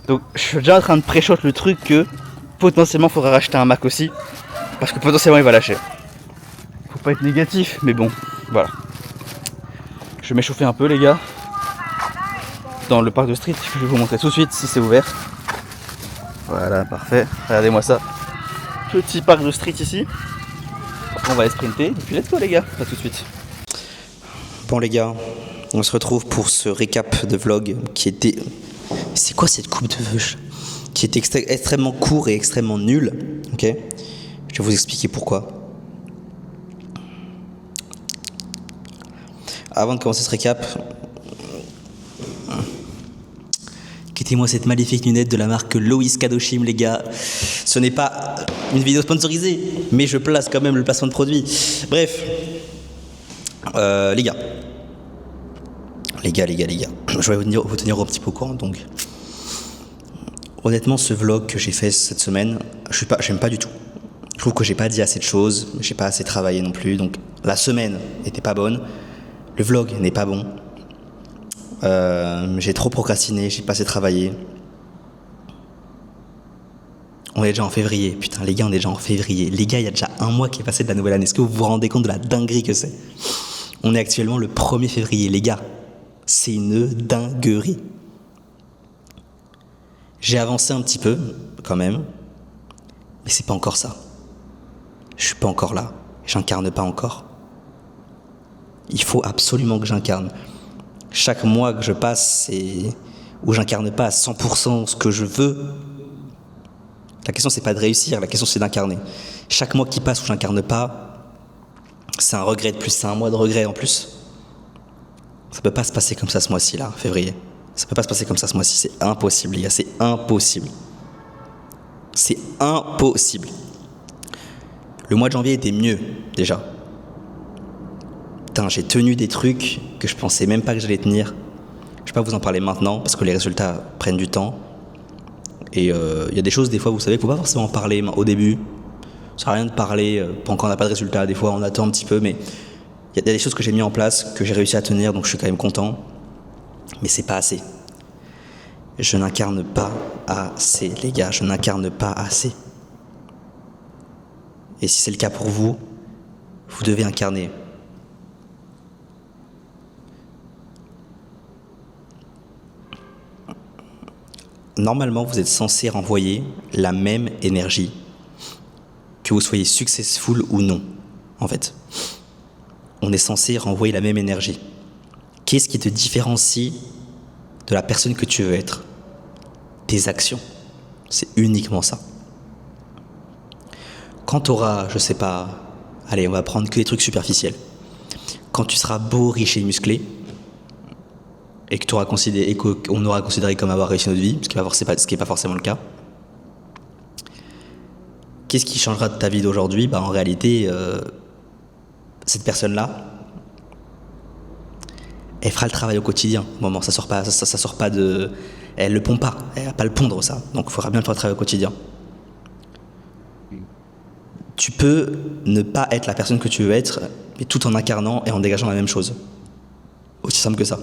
Donc je suis déjà en train de pré-shot le truc que potentiellement il faudra racheter un Mac aussi, parce que potentiellement il va lâcher. Faut pas être négatif, mais bon, voilà. Je vais m'échauffer un peu les gars, dans le parc de street, je vais vous montrer tout de suite si c'est ouvert. Voilà, parfait, regardez-moi ça. Petit parc de street ici. On va aller sprinter, et puis let's go les gars, à tout de suite. Bon les gars, on se retrouve pour ce récap de vlog qui était... C'est quoi cette coupe de veuche? Qui était extrêmement court et extrêmement nul, ok? Je vais vous expliquer pourquoi. Avant de commencer ce récap, quittez-moi cette magnifique lunette de la marque Loïs Kadoshim les gars. Ce n'est pas une vidéo sponsorisée, mais je place quand même le placement de produit. Bref, Les gars. Les gars. Je vais vous tenir un petit peu au courant. Donc, honnêtement, ce vlog que j'ai fait cette semaine, j'aime pas du tout. Je trouve que j'ai pas dit assez de choses, j'ai pas assez travaillé non plus. Donc, la semaine n'était pas bonne. Le vlog n'est pas bon. J'ai trop procrastiné, j'ai pas assez travaillé. On est déjà en février. Putain, les gars, on est déjà en février. Les gars, il y a déjà un mois qui est passé de la nouvelle année. Est-ce que vous vous rendez compte de la dinguerie que c'est? On est actuellement le 1er février. Les gars, c'est une dinguerie. J'ai avancé un petit peu, quand même. Mais c'est pas encore ça. Je suis pas encore là. J'incarne pas encore. Il faut absolument que j'incarne. Chaque mois que je passe où j'incarne pas à 100% ce que je veux. La question, c'est pas de réussir, la question, c'est d'incarner. Chaque mois qui passe où j'incarne pas, c'est un regret de plus, c'est un mois de regret en plus. Ça peut pas se passer comme ça ce mois-ci, là, février. Ça peut pas se passer comme ça ce mois-ci, c'est impossible, les gars, c'est impossible. C'est impossible. Le mois de janvier était mieux, déjà. Putain, j'ai tenu des trucs que je pensais même pas que j'allais tenir. Je vais pas vous en parler maintenant, parce que les résultats prennent du temps. Et il y a des choses, des fois, vous savez, qu'il ne faut pas forcément en parler au début. Ça sert à rien de parler quand on n'a pas de résultat. Des fois, on attend un petit peu, mais il y a des choses que j'ai mis en place, que j'ai réussi à tenir, donc je suis quand même content. Mais c'est pas assez. Je n'incarne pas assez, les gars. Je n'incarne pas assez. Et si c'est le cas pour vous, vous devez incarner. Normalement, vous êtes censé renvoyer la même énergie, que vous soyez successful ou non, en fait. On est censé renvoyer la même énergie. Qu'est-ce qui te différencie de la personne que tu veux être? Tes actions. C'est uniquement ça. Quand tu auras, je sais pas, allez, on va prendre que des trucs superficiels. Quand tu seras beau, riche et musclé, et qu'on aura considéré comme avoir réussi notre vie, ce qui n'est pas forcément le cas. Qu'est-ce qui changera de ta vie d'aujourd'hui? En réalité, cette personne-là, elle fera le travail au quotidien. Au moment, ça sort pas de, elle le pond pas, elle va pas le pondre ça. Donc, il faudra bien faire le travail au quotidien. Tu peux ne pas être la personne que tu veux être, mais tout en incarnant et en dégageant la même chose. Aussi simple que ça.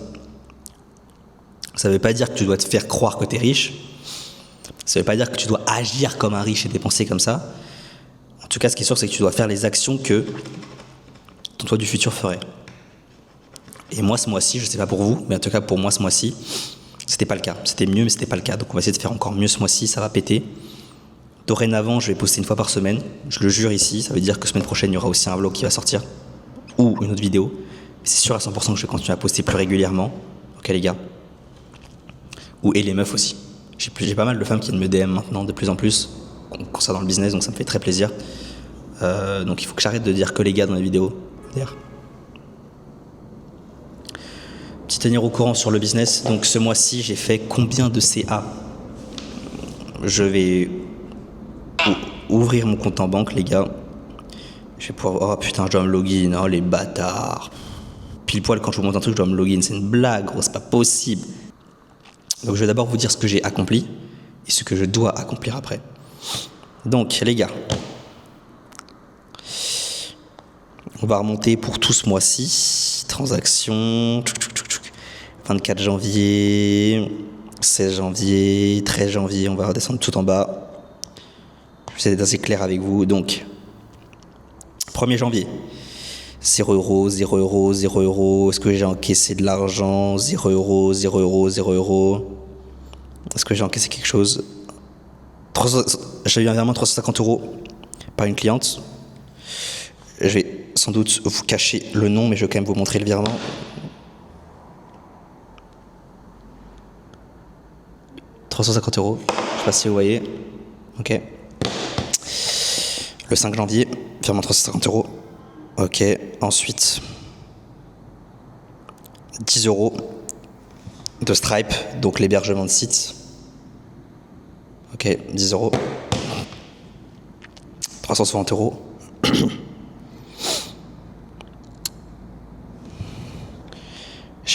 Ça ne veut pas dire que tu dois te faire croire que tu es riche. Ça ne veut pas dire que tu dois agir comme un riche et dépenser comme ça. En tout cas, ce qui est sûr, c'est que tu dois faire les actions que ton toi du futur ferait. Et moi, ce mois-ci, je ne sais pas pour vous, mais en tout cas pour moi, ce mois-ci, c'était pas le cas. C'était mieux, mais c'était pas le cas. Donc on va essayer de faire encore mieux ce mois-ci, ça va péter. Dorénavant, je vais poster une fois par semaine. Je le jure ici, ça veut dire que semaine prochaine, il y aura aussi un vlog qui va sortir. Ou une autre vidéo. C'est sûr à 100% que je vais continuer à poster plus régulièrement. Ok les gars? Et les meufs aussi. J'ai pas mal de femmes qui me DM maintenant de plus en plus concernant le business, donc ça me fait très plaisir. Donc il faut que j'arrête de dire que les gars dans les vidéos. D'ailleurs. Petit tenir au courant sur le business. Donc ce mois-ci, j'ai fait combien de CA? Je vais ouvrir mon compte en banque, les gars. Je vais pouvoir... Oh putain, je dois me login. Oh les bâtards. Pile poil quand je vous montre un truc, je dois me login. C'est une blague, gros, c'est pas possible. Donc je vais d'abord vous dire ce que j'ai accompli et ce que je dois accomplir après. Donc les gars, on va remonter pour tout ce mois-ci. Transactions, 24 janvier, 16 janvier, 13 janvier, on va redescendre tout en bas. Je vais essayer d'être assez clair avec vous. Donc, 1er janvier, 0 €, 0 €, 0 €. Est-ce que j'ai encaissé de l'argent? 0 €, 0 €, 0 €. Est-ce que j'ai encaissé quelque chose? J'ai eu un virement de 350 € par une cliente. Je vais sans doute vous cacher le nom, mais je vais quand même vous montrer le virement. « 350 €. Je sais pas si vous voyez. Ok. Le 5 janvier, virement 350 €. Ok, ensuite 10 € de Stripe, donc l'hébergement de site. Ok, 10 €. 360 €.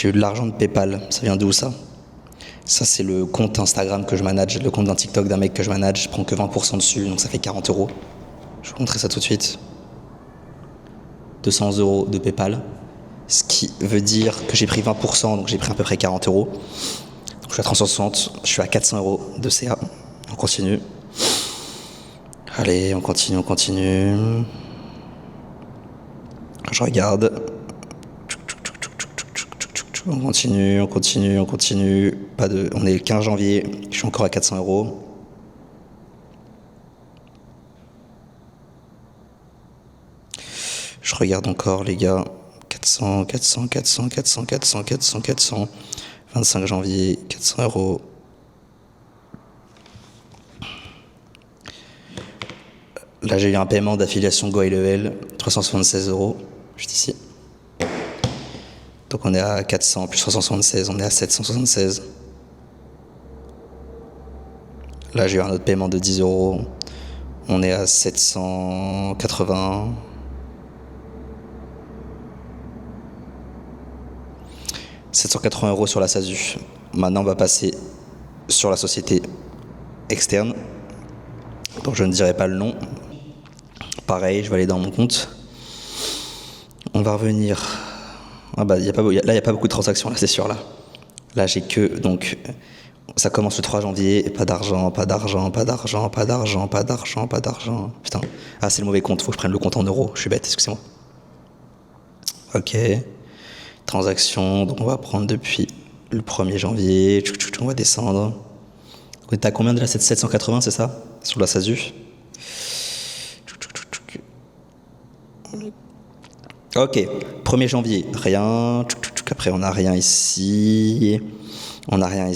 J'ai eu de l'argent de PayPal. Ça vient d'où ça? Ça, c'est le compte Instagram que je manage, le compte d'un TikTok d'un mec que je manage. Je prends que 20% dessus, donc ça fait 40 €. Je vais vous montrer ça tout de suite. 200 € de PayPal. Ce qui veut dire que j'ai pris 20%, donc j'ai pris à peu près 40 €. Donc je suis à 360, je suis à 400 € de CA. On continue. Allez, on continue. Je regarde. On continue. On est le 15 janvier, je suis encore à 400 €. Je regarde encore, les gars. 400. 25 janvier, 400 €. Là, j'ai eu un paiement d'affiliation GoElevel, 376 €, juste ici. Donc on est à 400 plus 376, on est à 776. Là, j'ai eu un autre paiement de 10 €. On est à 780. « 780 € sur la SASU. Maintenant, on va passer sur la société externe, dont je ne dirai pas le nom. Pareil, je vais aller dans mon compte. On va revenir. Ah bah, là, il n'y a pas beaucoup de transactions, là, c'est sûr. Là, j'ai que. Donc, ça commence le 3 janvier. Pas d'argent. Putain. Ah, c'est le mauvais compte. Faut que je prenne le compte en euros. Je suis bête, excusez-moi. Ok. Transaction. Donc, on va prendre depuis le 1er janvier. On va descendre. On est à combien de la 780, c'est ça? Sur la SASU. Ok, 1er janvier, rien. Après, on n'a rien ici. On n'a rien.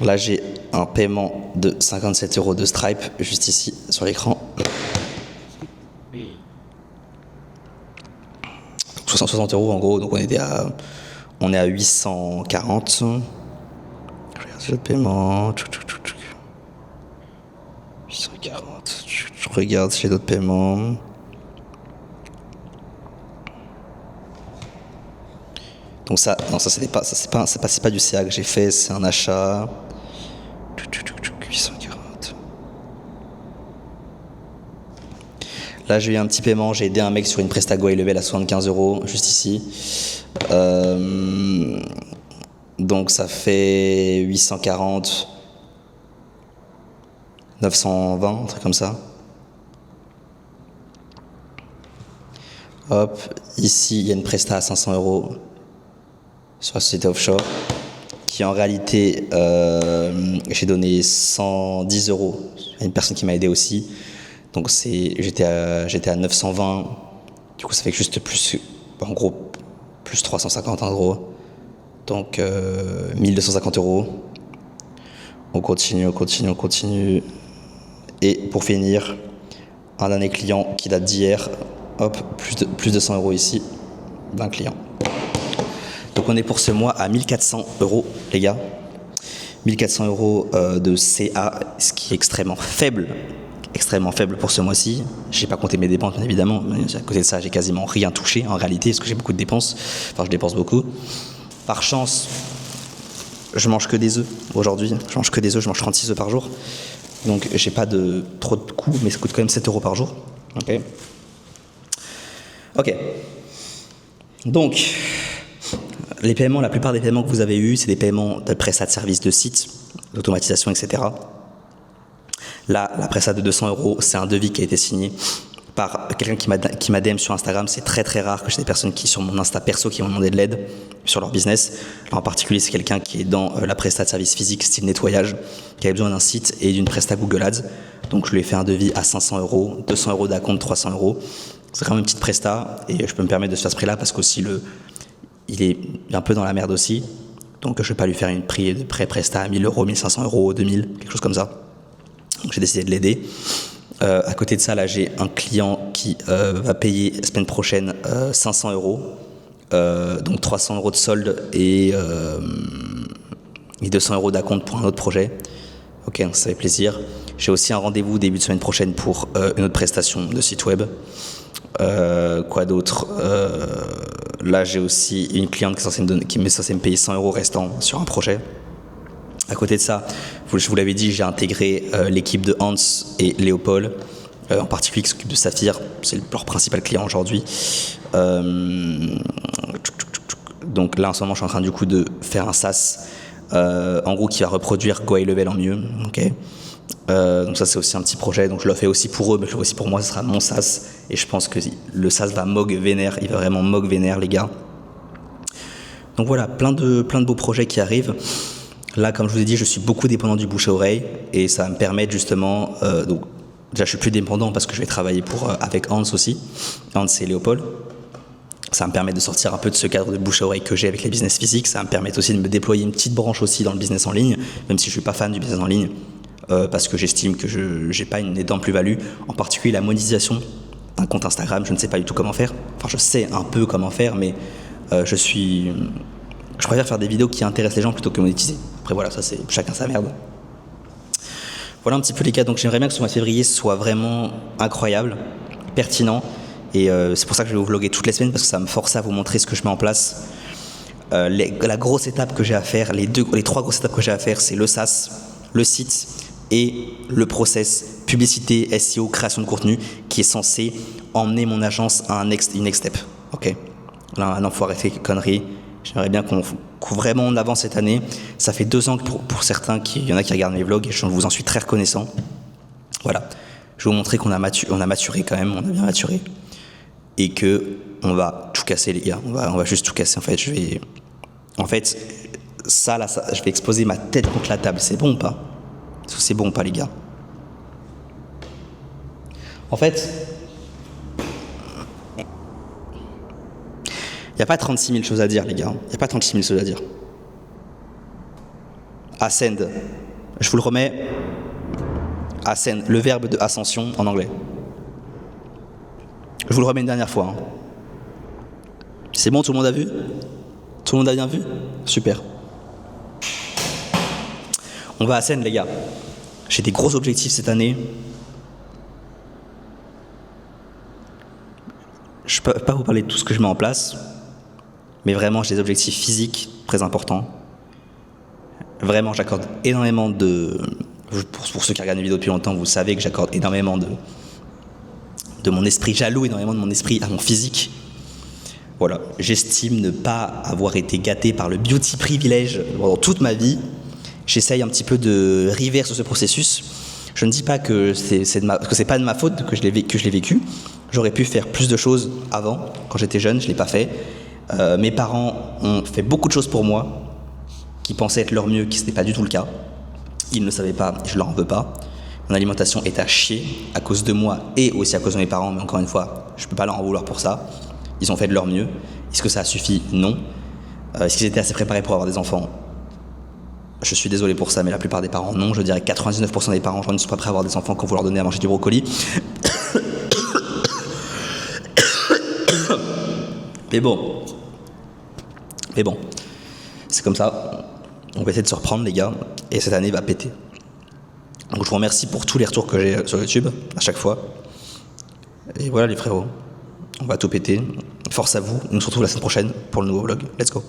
Là, j'ai un paiement de 57 € de Stripe, juste ici, sur l'écran. 660 € en gros, donc on est à 840. Je regarde le paiement. 840. Je regarde si j'ai d'autres paiements. Donc ça, non, ça c'est pas du CA que j'ai fait, c'est un achat. 840. Là, j'ai eu un petit paiement, j'ai aidé un mec sur une presta GoElevel à 75 €, juste ici. Donc ça fait 840, 920, un truc comme ça. Hop, ici il y a une presta à 500 € sur la société offshore, qui en réalité, j'ai donné 110 € à une personne qui m'a aidé aussi. Donc j'étais à 920, du coup ça fait que juste plus, en gros, plus 350 en gros. Donc 1250 €. On continue. Et pour finir, un dernier client qui date d'hier, hop, plus de 100 € ici, d'un client. Donc on est pour ce mois à 1400 €, les gars. 1400 € de CA, ce qui est extrêmement faible pour ce mois-ci. J'ai pas compté mes dépenses, bien évidemment, mais à côté de ça, j'ai quasiment rien touché en réalité, parce que j'ai beaucoup de dépenses. Enfin, je dépense beaucoup. Par chance, je mange que des œufs aujourd'hui. Je mange 36 œufs par jour. Donc j'ai pas trop de coûts, mais ça coûte quand même 7 € par jour. Ok. Donc, les paiements, la plupart des paiements que vous avez eus, c'est des paiements de prestat de services de site, d'automatisation, etc. Là, la prestat de 200 €, c'est un devis qui a été signé par quelqu'un qui m'a DM sur Instagram. C'est très très rare que j'ai des personnes qui, sur mon Insta perso, qui m'ont demandé de l'aide sur leur business. Là, en particulier, c'est quelqu'un qui est dans la prestat de service physique, style nettoyage, qui avait besoin d'un site et d'une prestat Google Ads. Donc, je lui ai fait un devis à 500 €, 200 € d'acompte, 300 €. C'est quand même une petite presta et je peux me permettre de faire ce prix-là parce qu'aussi il est un peu dans la merde aussi. Donc, je ne vais pas lui faire une prix de pré-presta à 1000 €, 1500 €, 2000, quelque chose comme ça. Donc, j'ai décidé de l'aider. À côté de ça, là, j'ai un client qui va payer la semaine prochaine 500 €, donc 300 € de solde et 200 € d'acompte pour un autre projet. Ok, ça fait plaisir. J'ai aussi un rendez-vous début de semaine prochaine pour une autre prestation de site web. Quoi d'autre? Là, j'ai aussi une cliente qui est censée me payer 100 € restants sur un projet. À côté de ça, je vous l'avais dit, j'ai intégré l'équipe de Hans et Léopold, en particulier qui s'occupe de Saphir, c'est leur principal client aujourd'hui. Donc là, en ce moment, je suis en train du coup de faire un SaaS, en gros, qui va reproduire Go High Level en mieux. Okay. Donc ça, c'est aussi un petit projet, donc je le fais aussi pour eux, mais je le fais aussi pour moi, ce sera mon SaaS. Et je pense que le SaaS va mog vénère, il va vraiment mog vénère, les gars. Donc voilà, plein de beaux projets qui arrivent. Là, comme je vous ai dit, je suis beaucoup dépendant du bouche à oreille et ça va me permettre justement... donc, déjà, je suis plus dépendant parce que je vais travailler avec Hans aussi, Hans et Léopold. Ça va me permettre de sortir un peu de ce cadre de bouche à oreille que j'ai avec les business physiques. Ça va me permettre aussi de me déployer une petite branche aussi dans le business en ligne, même si je ne suis pas fan du business en ligne, parce que j'estime que je n'ai pas une énorme plus-value. En particulier, la monétisation d'un compte Instagram, je ne sais pas du tout comment faire. Enfin, je sais un peu comment faire, mais je préfère faire des vidéos qui intéressent les gens plutôt que monétiser. Après voilà, ça c'est chacun sa merde. Voilà un petit peu les gars, donc j'aimerais bien que ce mois de février soit vraiment incroyable, pertinent, et c'est pour ça que je vais vous vlogger toutes les semaines, parce que ça va me forcer à vous montrer ce que je mets en place. La grosse étape que j'ai à faire, les 3 grosses étapes que j'ai à faire, c'est le SaaS, le site et le process publicité, SEO, création de contenu, qui est censé emmener mon agence à une next step. Ok. Là, non, faut arrêter les conneries. J'aimerais bien qu'on vraiment on avance cette année. Ça fait 2 ans que pour certains, il y en a qui regardent mes vlogs et je vous en suis très reconnaissant. Voilà, je vais vous montrer qu'on a maturé quand même, on a bien maturé. Et que on va tout casser les gars, on va juste tout casser. En fait, ça, je vais exploser ma tête contre la table. C'est bon ou pas? Est-ce que c'est bon ou pas les gars? En fait... Il n'y a pas 36 000 choses à dire, les gars. Il n'y a pas 36 000 choses à dire. Ascend. Je vous le remets. Ascend. Le verbe de ascension en anglais. Je vous le remets une dernière fois. Hein. C'est bon, tout le monde a vu? Tout le monde a bien vu? Super. On va ascend, les gars. J'ai des gros objectifs cette année. Je ne peux pas vous parler de tout ce que je mets en place. Mais vraiment, j'ai des objectifs physiques très importants. Vraiment, j'accorde énormément de... Pour ceux qui regardent mes vidéos depuis longtemps, vous savez que j'accorde énormément de mon esprit, j'alloue énormément de mon esprit à mon physique. Voilà, j'estime ne pas avoir été gâté par le beauty privilège pendant toute ma vie. J'essaye un petit peu de river sur ce processus. Je ne dis pas que c'est pas de ma faute que je l'ai vécu. J'aurais pu faire plus de choses avant, quand j'étais jeune, je ne l'ai pas fait. Mes parents ont fait beaucoup de choses pour moi, qui pensaient être leur mieux, qui ce n'était pas du tout le cas. Ils ne le savaient pas, et je ne leur en veux pas. Mon alimentation est à chier, à cause de moi et aussi à cause de mes parents, mais encore une fois, je ne peux pas leur en vouloir pour ça. Ils ont fait de leur mieux. Est-ce que ça a suffi? Non. Est-ce qu'ils étaient assez préparés pour avoir des enfants? Je suis désolé pour ça, mais la plupart des parents, non. Je dirais que 99% des parents ne sont pas prêts à avoir des enfants quand vous leur donnez à manger du brocoli. Mais bon, c'est comme ça. On va essayer de se reprendre, les gars, et cette année va péter. Donc je vous remercie pour tous les retours que j'ai sur YouTube, à chaque fois. Et voilà les frérots, on va tout péter. Force à vous, on se retrouve la semaine prochaine pour le nouveau vlog. Let's go.